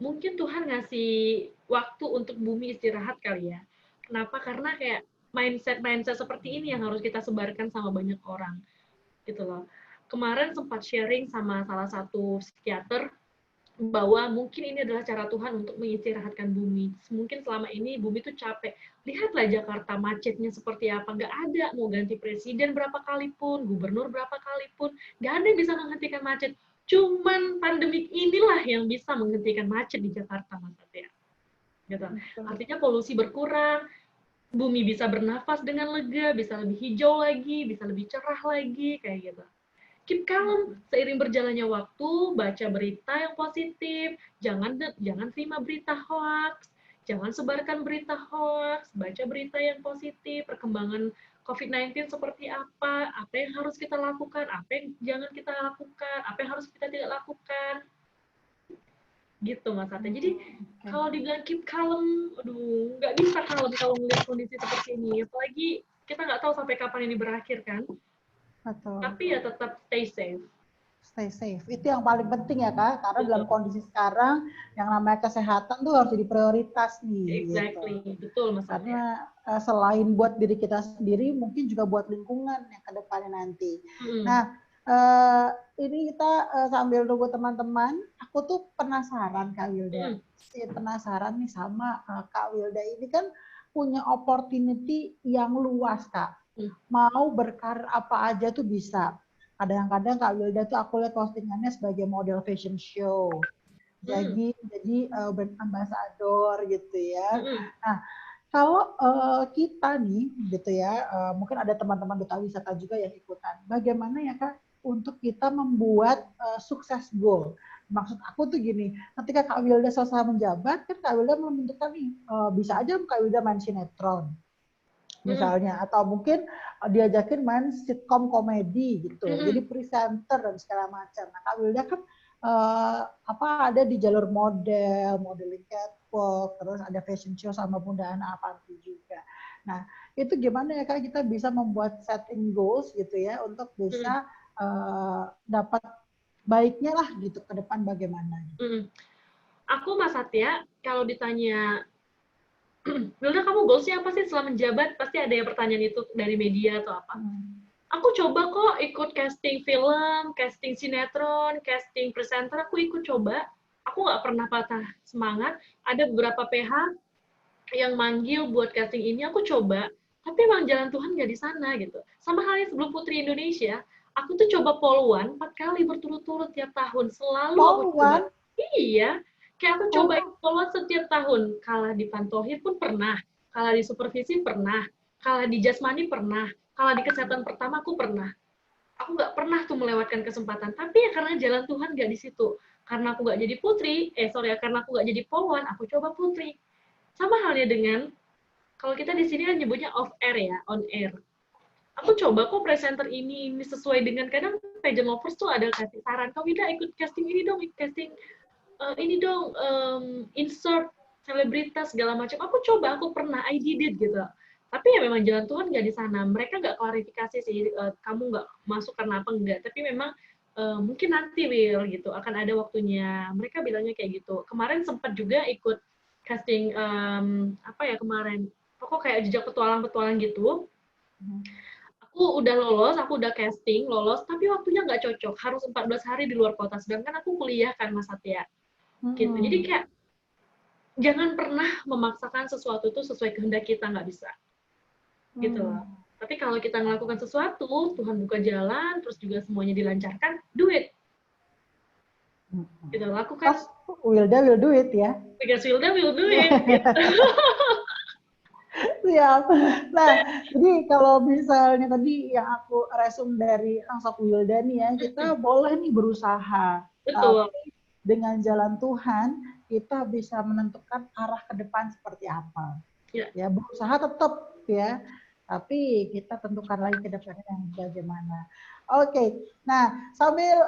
mungkin Tuhan ngasih waktu untuk bumi istirahat kali ya. Kenapa? Karena kayak mindset seperti ini yang harus kita sebarkan sama banyak orang, gitu loh. Kemarin sempat sharing sama salah satu psikiater bahwa mungkin ini adalah cara Tuhan untuk mengistirahatkan bumi. Mungkin selama ini bumi itu capek. Lihatlah Jakarta macetnya seperti apa. Nggak ada, mau ganti presiden berapa kali pun, gubernur berapa kali pun, nggak ada yang bisa menghentikan macet. Cuman pandemik inilah yang bisa menghentikan macet di Jakarta, Mas Satya. Gitu. Artinya polusi berkurang, bumi bisa bernafas dengan lega, bisa lebih hijau lagi, bisa lebih cerah lagi, kayak gitu. Keep calm, seiring berjalannya waktu, baca berita yang positif, jangan terima berita hoax, jangan sebarkan berita hoax, baca berita yang positif, perkembangan COVID-19 seperti apa yang harus kita lakukan, apa yang jangan kita lakukan, apa yang harus kita tidak lakukan. Gitu Mas Ate. Jadi kalau dibilang keep calm, aduh, nggak bisa calm kalau melihat kondisi seperti ini. Apalagi kita nggak tahu sampai kapan ini berakhir kan. Betul. Tapi ya tetap stay safe. stay safe. Itu yang paling penting ya Kak, karena dalam kondisi sekarang yang namanya kesehatan tuh harus jadi prioritas nih. Exactly, Gitu. betul Mas Satya. Karena selain buat diri kita sendiri, mungkin juga buat lingkungan yang ke depannya nanti. Nah, ini kita sambil nunggu teman-teman, aku tuh penasaran Kak Wilda. Penasaran nih sama Kak Wilda ini kan punya opportunity yang luas Kak. Mau berkarir apa aja tuh bisa. Kadang-kadang Kak Wilda tuh aku lihat postingannya sebagai model fashion show. Jadi brand ambassador gitu ya. Nah, kalau kita nih gitu ya, mungkin ada teman-teman duta wisata juga yang ikutan. Bagaimana ya Kak untuk kita membuat sukses goal? Maksud aku tuh gini, ketika Kak Wilda selesai menjabat, kan Kak Wilda menentukan nih, bisa aja Kak Wilda main sinetron misalnya, atau mungkin diajakin main sitkom komedi gitu, jadi presenter dan segala macam. Nah Kak Wilda kan ada di jalur modeling catwalk, terus ada fashion show sama Bunda Ana Avanti juga. Nah itu gimana ya Kak kita bisa membuat setting goals gitu ya untuk bisa dapat baiknya lah gitu ke depan bagaimana? Aku Mas Satya kalau ditanya Wilda kamu goalsnya apa sih setelah menjabat? Pasti ada yang pertanyaan itu dari media atau apa. Aku coba kok ikut casting film, casting sinetron, casting presenter, aku ikut coba. Aku nggak pernah patah semangat. Ada beberapa PH yang manggil buat casting ini, aku coba. Tapi emang jalan Tuhan nggak di sana gitu. Sama halnya sebelum Putri Indonesia, aku tuh coba poluan 4 kali berturut-turut tiap tahun. Selalu aku coba. Iya. Kayak aku coba poluan setiap tahun. Kalah di Pantohir pun pernah. Kalah di supervisi pernah. Kalah di jasmani pernah. Kalah di kesehatan pertama aku pernah. Aku nggak pernah tuh melewatkan kesempatan. Tapi ya karena jalan Tuhan nggak di situ. Karena aku nggak jadi putri, karena aku nggak jadi poluan, aku coba putri. Sama halnya dengan, kalau kita di sini kan nyebutnya off air ya, on air. Aku coba kok presenter ini sesuai dengan, kadang pageant lovers tuh ada kasih saran, kau bisa ikut casting ini dong, casting ini dong, insert selebritas segala macam. Aku coba, aku pernah, I did it gitu. Tapi ya memang jalan Tuhan nggak di sana. Mereka nggak klarifikasi sih, kamu nggak masuk karena apa enggak. Tapi memang mungkin nanti Will gitu akan ada waktunya. Mereka bilangnya kayak gitu. Kemarin sempat juga ikut casting kemarin. Pokok kayak jejak petualang-petualang gitu. Aku udah lolos, aku udah casting, lolos, tapi waktunya nggak cocok. Harus 14 hari di luar kota. Sedangkan aku kuliah kan Mas Satya. Gitu. Jadi kayak jangan pernah memaksakan sesuatu itu sesuai kehendak kita, nggak bisa. Gitu loh. Tapi kalau kita melakukan sesuatu, Tuhan buka jalan, terus juga semuanya dilancarkan, do it. Gitu, lakukan. Wilda will do it ya. Because Wilda will do it. Gitu. Siap. Nah, jadi kalau misalnya tadi yang aku resume dari sosok Wilda nih ya, kita boleh nih berusaha. Betul. Tapi dengan jalan Tuhan, kita bisa menentukan arah ke depan seperti apa. Ya, berusaha tetap ya. Tapi kita tentukan lagi ke depannya yang bagaimana. Oke, nah sambil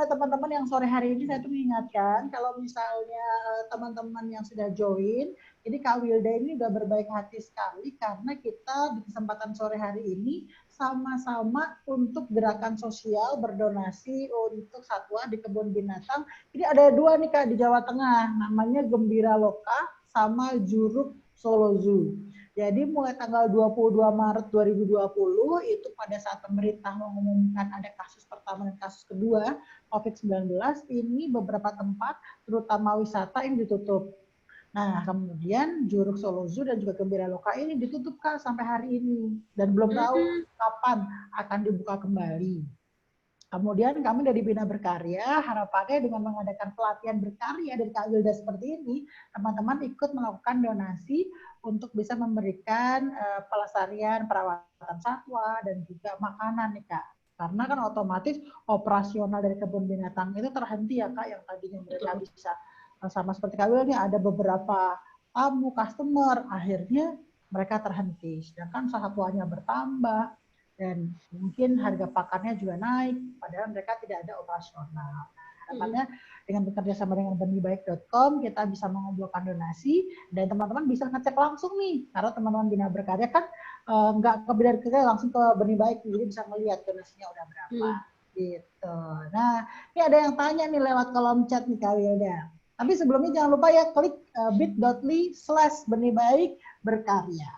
teman-teman yang sore hari ini saya tuh mengingatkan kalau misalnya teman-teman yang sudah join, ini Kak Wilda ini udah berbaik hati sekali karena kita di kesempatan sore hari ini sama-sama untuk gerakan sosial berdonasi untuk satwa di kebun binatang. Ini ada dua nih Kak di Jawa Tengah, namanya Gembira Loka sama Juruk Solo Zoo. Jadi mulai tanggal 22 Maret 2020 itu pada saat pemerintah mengumumkan ada kasus pertama dan kasus kedua COVID-19, ini beberapa tempat terutama wisata yang ditutup. Nah kemudian Juruk Solo Zoo dan juga Gembira Loka ini ditutup Kak sampai hari ini dan belum tahu kapan akan dibuka kembali. Kemudian kami dari Bina Berkarya, harapannya dengan mengadakan pelatihan berkarya dari Kak Wilda seperti ini, teman-teman ikut melakukan donasi untuk bisa memberikan pelestarian perawatan satwa dan juga makanan nih Kak. Karena kan otomatis operasional dari kebun binatang itu terhenti ya Kak, yang tadinya mereka bisa sama seperti Kak Wilda nih ada beberapa tamu, customer, akhirnya mereka terhenti. Sedangkan satwanya bertambah, dan mungkin harga pakannya juga naik, padahal mereka tidak ada operasional. Makanya dengan bekerja sama dengan benihbaik.com kita bisa mengumpulkan donasi dan teman-teman bisa ngecek langsung nih, karena teman-teman Bina Berkarya kan nggak ke Bina Berkarya langsung ke Benih Baik, jadi bisa melihat donasinya udah berapa. Gitu. Nah, ini ada yang tanya nih lewat kolom chat nih Kak Wilda. Tapi sebelumnya jangan lupa ya klik bit.ly/benih baik berkarya.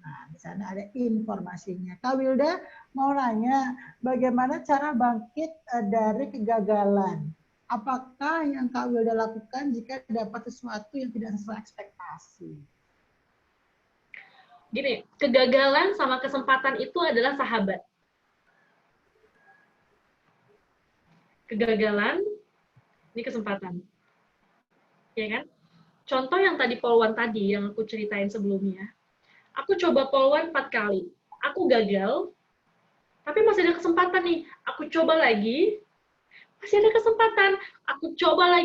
Nah, di sana ada informasinya. Kak Wilda mau nanya, bagaimana cara bangkit dari kegagalan? Apakah yang Kak Wilda lakukan jika dapat sesuatu yang tidak sesuai ekspektasi? Gini, kegagalan sama kesempatan itu adalah sahabat. Kegagalan, ini kesempatan. Ya kan? Contoh yang tadi polwan tadi, yang aku ceritain sebelumnya. Aku coba polwan 4 kali. Aku gagal, tapi masih ada kesempatan nih. Aku coba lagi, masih ada kesempatan. Aku coba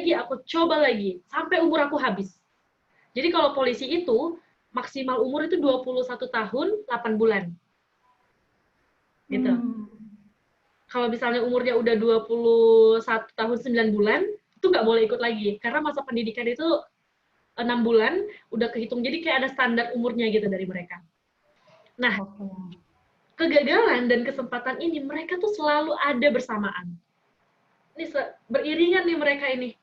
lagi. Sampai umur aku habis. Jadi kalau polisi itu, maksimal umur itu 21 tahun, 8 bulan. Gitu. Kalau misalnya umurnya udah 21 tahun 9 bulan, itu nggak boleh ikut lagi. Karena masa pendidikan itu 6 bulan, udah kehitung. Jadi kayak ada standar umurnya gitu dari mereka. Nah, kegagalan dan kesempatan ini, mereka tuh selalu ada bersamaan. Ini beriringan nih mereka ini.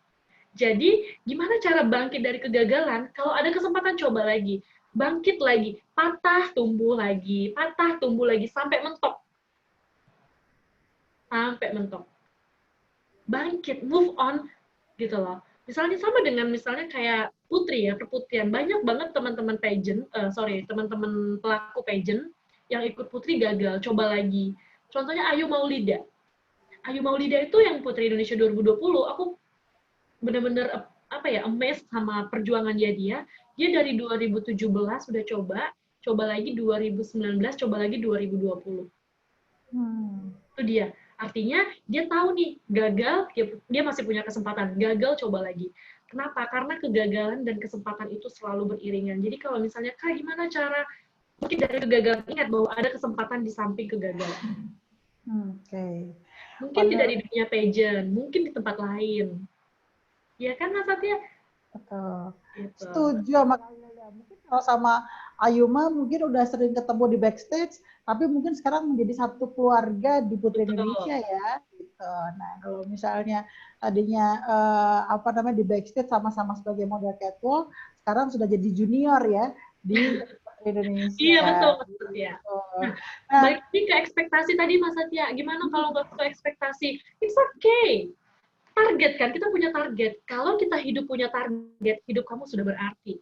Jadi, gimana cara bangkit dari kegagalan? Kalau ada kesempatan, coba lagi. Bangkit lagi. Patah, tumbuh lagi. Patah, tumbuh lagi. Sampai mentok. Sampai mentok. Bangkit, move on, gitu loh. Misalnya sama dengan misalnya kayak Putri ya, perputian. Banyak banget teman-teman pageant, teman-teman pelaku pageant yang ikut Putri gagal, coba lagi. Contohnya Ayu Maulida. Ayu Maulida itu yang Putri Indonesia 2020, aku bener-bener amazed sama perjuangannya dia. Dia dari 2017 udah coba lagi 2019, coba lagi 2020. Itu dia. Artinya dia tahu nih, gagal, dia masih punya kesempatan. Gagal, coba lagi. Kenapa? Karena kegagalan dan kesempatan itu selalu beriringan. Jadi kalau misalnya, Kak, gimana cara mungkin dari kegagalan, ingat bahwa ada kesempatan di samping kegagalan. Mungkin tidak di dunia pageant, mungkin di tempat lain. Ya kan, Mas Satya? Betul. Gitu. Setuju sama Kak Wilda. Mungkin kalau sama Ayuma mungkin udah sering ketemu di backstage, tapi mungkin sekarang menjadi satu keluarga di Putri Indonesia ya. Gitu. Nah, kalau misalnya tadinya di backstage sama-sama sebagai model catwalk, sekarang sudah jadi junior ya di Putri Indonesia. Iya, betul, Mas Satya. Nah, balik ke ekspektasi tadi, Mas Satya. Gimana kalau nggak sesuai ekspektasi? It's okay. Target kan, kita punya target. Kalau kita hidup punya target, hidup kamu sudah berarti.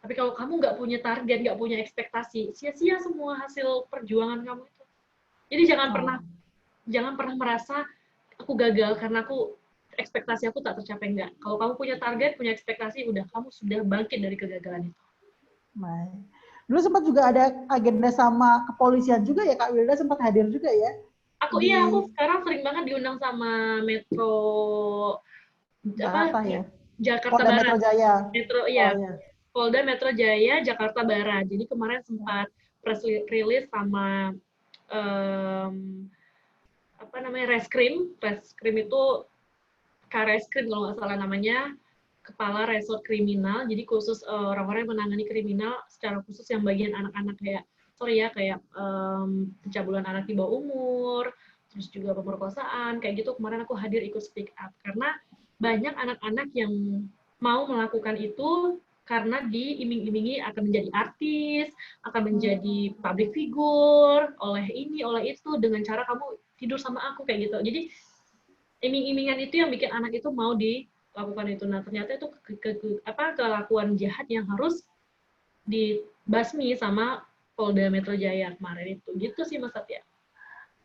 Tapi kalau kamu nggak punya target, nggak punya ekspektasi, sia-sia semua hasil perjuangan kamu itu. Jadi jangan pernah merasa aku gagal karena ekspektasi aku tak tercapai. Enggak. Kalau kamu punya target, punya ekspektasi, udah kamu sudah bangkit dari kegagalan itu. Baik. Dulu sempat juga ada agenda sama kepolisian juga ya, Kak Wilda sempat hadir juga ya? Aku sekarang sering banget diundang sama Metro Jakarta ya? Jakarta Polda Barat. Metro Jaya. Polda Metro Jaya Jakarta Barat. Jadi kemarin sempat press release sama Reskrim. Reskrim itu Kareskrim kalau nggak salah namanya, Kepala Resort Kriminal. Jadi khusus orang-orang yang menangani kriminal secara khusus yang bagian anak-anak kayak pencabulan anak di bawah umur, terus juga pemerkosaan, kayak gitu. Kemarin aku hadir ikut speak up, karena banyak anak-anak yang mau melakukan itu karena diiming-imingi akan menjadi artis, akan menjadi public figure, oleh ini, oleh itu, dengan cara kamu tidur sama aku, kayak gitu. Jadi, iming-imingan itu yang bikin anak itu mau dilakukan itu. Nah, ternyata itu kelakuan jahat yang harus dibasmi sama Polda Metro Jaya kemarin itu. Gitu sih, Mas Satya.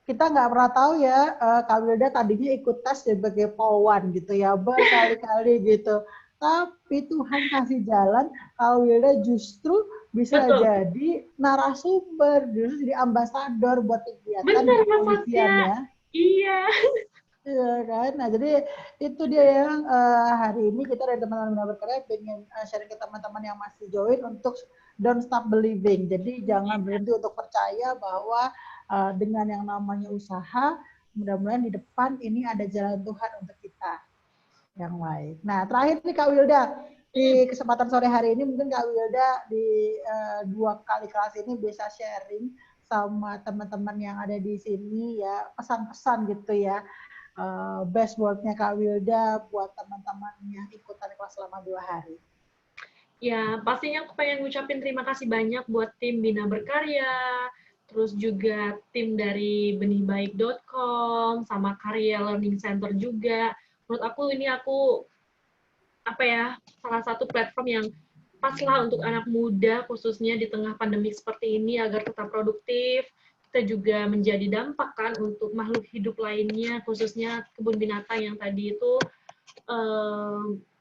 Kita nggak pernah tahu ya, Kak Wilda tadinya ikut tes sebagai polwan gitu ya, berkali-kali gitu. Tapi Tuhan kasih jalan, Kak Wilda justru bisa jadi narasumber, justru jadi ambasador buat kegiatan kepolisian ya. Iya. Iya kan, nah jadi itu dia yang hari ini kita dari teman-teman berkarya pengen sharing ke teman-teman yang masih join untuk don't stop believing. Jadi jangan berhenti untuk percaya bahwa dengan yang namanya usaha, mudah-mudahan di depan ini ada jalan Tuhan untuk kita yang baik. Nah terakhir nih Kak Wilda, di kesempatan sore hari ini mungkin Kak Wilda di 2 kali kelas ini bisa sharing sama teman-teman yang ada di sini ya, pesan-pesan gitu ya, best word-nya Kak Wilda buat teman-teman yang ikutan kelas selama 2 hari. Ya, pastinya aku pengen ngucapin terima kasih banyak buat tim Bina Berkarya, terus juga tim dari benihbaik.com, sama Karya Learning Center juga. Menurut aku ini salah satu platform yang pas lah untuk anak muda, khususnya di tengah pandemi seperti ini, agar tetap produktif. Kita juga menjadi dampak kan untuk makhluk hidup lainnya, khususnya kebun binatang yang tadi itu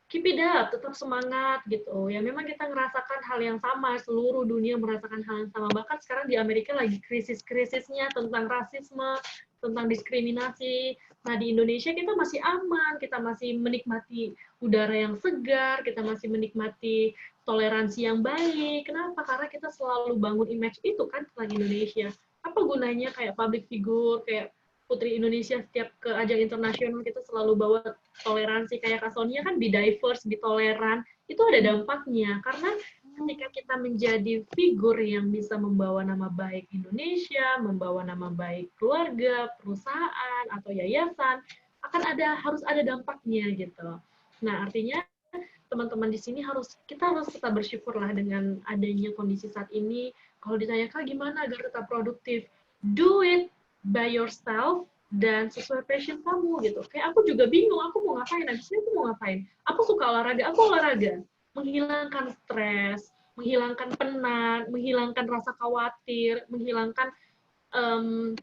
keep it up, tetap semangat gitu. Ya memang kita ngerasakan hal yang sama, seluruh dunia merasakan hal yang sama. Bahkan sekarang di Amerika lagi krisis-krisisnya tentang rasisme, tentang diskriminasi. Nah di Indonesia kita masih aman, kita masih menikmati udara yang segar, kita masih menikmati toleransi yang baik. Kenapa? Karena kita selalu bangun image itu kan tentang Indonesia. Apa gunanya kayak public figure, kayak Putri Indonesia setiap ke ajang internasional kita selalu bawa toleransi, kayak Kak Sonia kan be diverse, be toleran, itu ada dampaknya karena ketika kita menjadi figur yang bisa membawa nama baik Indonesia, membawa nama baik keluarga, perusahaan atau yayasan, harus ada dampaknya gitu. Nah, artinya teman-teman di sini kita harus tetap bersyukur lah dengan adanya kondisi saat ini. Kalau ditanya Kak gimana agar tetap produktif, do it by yourself dan sesuai passion kamu gitu. Kayak aku juga bingung, aku mau ngapain, habisnya aku mau ngapain. Aku suka olahraga, aku olahraga. Menghilangkan stres, menghilangkan penat, menghilangkan rasa khawatir, menghilangkan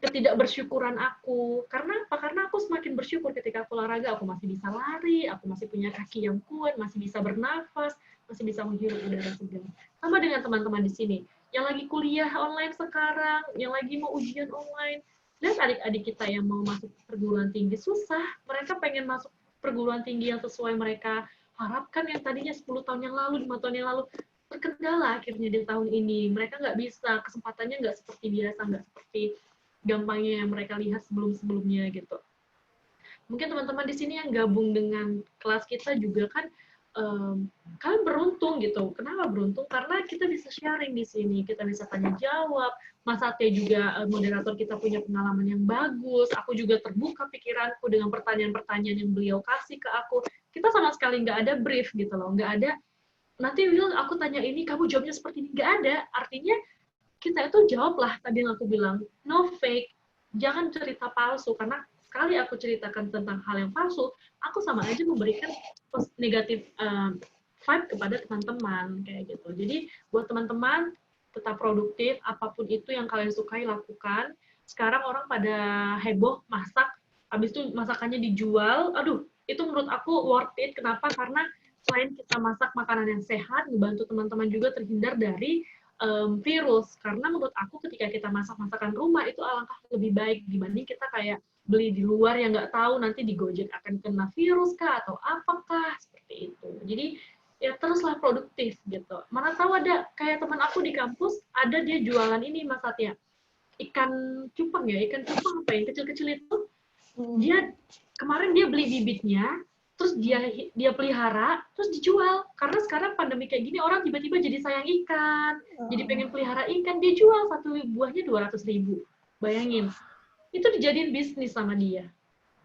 ketidakbersyukuran aku. Karena apa? Karena aku semakin bersyukur ketika aku olahraga, aku masih bisa lari, aku masih punya kaki yang kuat, masih bisa bernafas, masih bisa menghirup udara segar. Sama dengan teman-teman di sini, yang lagi kuliah online sekarang, yang lagi mau ujian online. Lihat adik-adik kita yang mau masuk perguruan tinggi, susah. Mereka pengen masuk perguruan tinggi yang sesuai mereka harapkan, yang tadinya 10 tahun yang lalu, 5 tahun yang lalu, terkendala akhirnya di tahun ini. Mereka nggak bisa, kesempatannya nggak seperti biasa, nggak seperti gampangnya yang mereka lihat sebelum-sebelumnya gitu. Mungkin teman-teman di sini yang gabung dengan kelas kita juga kan, kalian beruntung gitu. Kenapa beruntung? Karena kita bisa sharing di sini, kita bisa tanya jawab. Mas Satya juga moderator kita punya pengalaman yang bagus. Aku juga terbuka pikiranku dengan pertanyaan-pertanyaan yang beliau kasih ke aku. Kita sama sekali nggak ada brief gitu loh, nggak ada nanti Will aku tanya ini kamu jawabnya seperti ini, nggak ada. Artinya kita itu jawablah tadi yang aku bilang, no fake, jangan cerita palsu, karena sekali aku ceritakan tentang hal yang palsu, aku sama aja memberikan negatif vibe kepada teman-teman kayak gitu. Jadi buat teman-teman tetap produktif, apapun itu yang kalian sukai lakukan. Sekarang orang pada heboh masak, habis itu masakannya dijual. Aduh, itu menurut aku worth it. Kenapa? Karena selain kita masak makanan yang sehat, membantu teman-teman juga terhindar dari virus. Karena menurut aku ketika kita masak masakan rumah itu alangkah lebih baik dibanding kita kayak beli di luar yang nggak tahu nanti di Gojek akan kena virus kah atau apakah seperti itu. Jadi ya teruslah produktif gitu. Mana tahu ada kayak teman aku di kampus ada dia jualan ini Mas Satya, ikan cupang apa yang kecil-kecil itu. Dia kemarin dia beli bibitnya, terus dia pelihara, terus dijual. Karena sekarang pandemi kayak gini, orang tiba-tiba jadi sayang ikan, jadi pengen pelihara ikan, dia jual satu buahnya 200.000. Bayangin, itu dijadiin bisnis sama dia.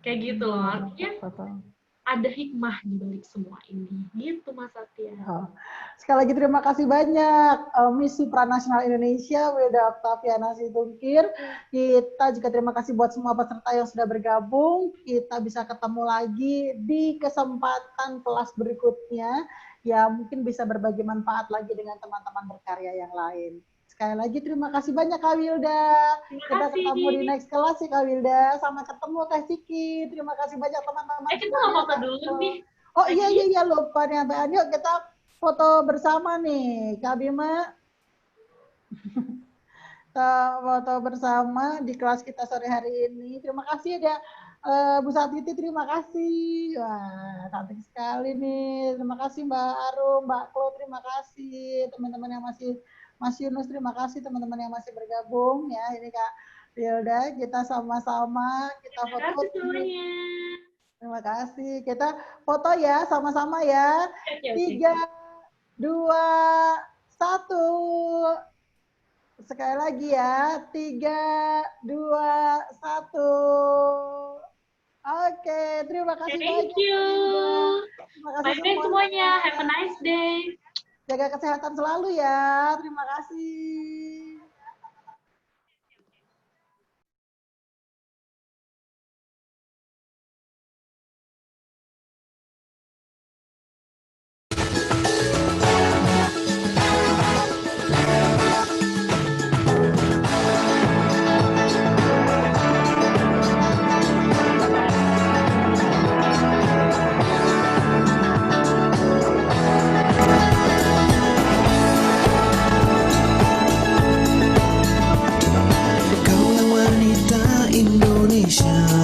Kayak gitu loh, artinya ada hikmah di balik semua ini. Gitu Mas Satya. Sekali lagi terima kasih banyak Miss Supranasional Indonesia, Wilda Octaviana Situmkir. Kita juga terima kasih buat semua peserta yang sudah bergabung. Kita bisa ketemu lagi di kesempatan kelas berikutnya. Ya mungkin bisa berbagi manfaat lagi dengan teman-teman berkarya yang lain. Sekali lagi terima kasih banyak Kak Wilda. Kita ketemu di next kelas ya Kak Wilda. Sampai ketemu Kak Ciki. Terima kasih banyak teman-teman. Kita nggak foto dulu nih. Oh iya lupa nih. Yuk kita foto bersama nih Kak Bima. Kita foto bersama di kelas kita sore hari ini. Terima kasih ya Bu Satiti, terima kasih. Wah, cantik sekali nih. Terima kasih Mbak Arum, Mbak Klo, terima kasih. Teman-teman yang masih Mas Yunus, terima kasih teman-teman yang masih bergabung ya. Ini Kak Wilda, kita sama-sama kita foto. Terima kasih. Kita foto ya sama-sama ya. 3, 2, 1. Sekali lagi ya, 3, 2, 1. Oke, terima kasih banyak. Thank you. Terima kasih Bye-bye semuanya. Have a nice day. Jaga kesehatan selalu ya. Terima kasih. Kaulah wanita Indonesia.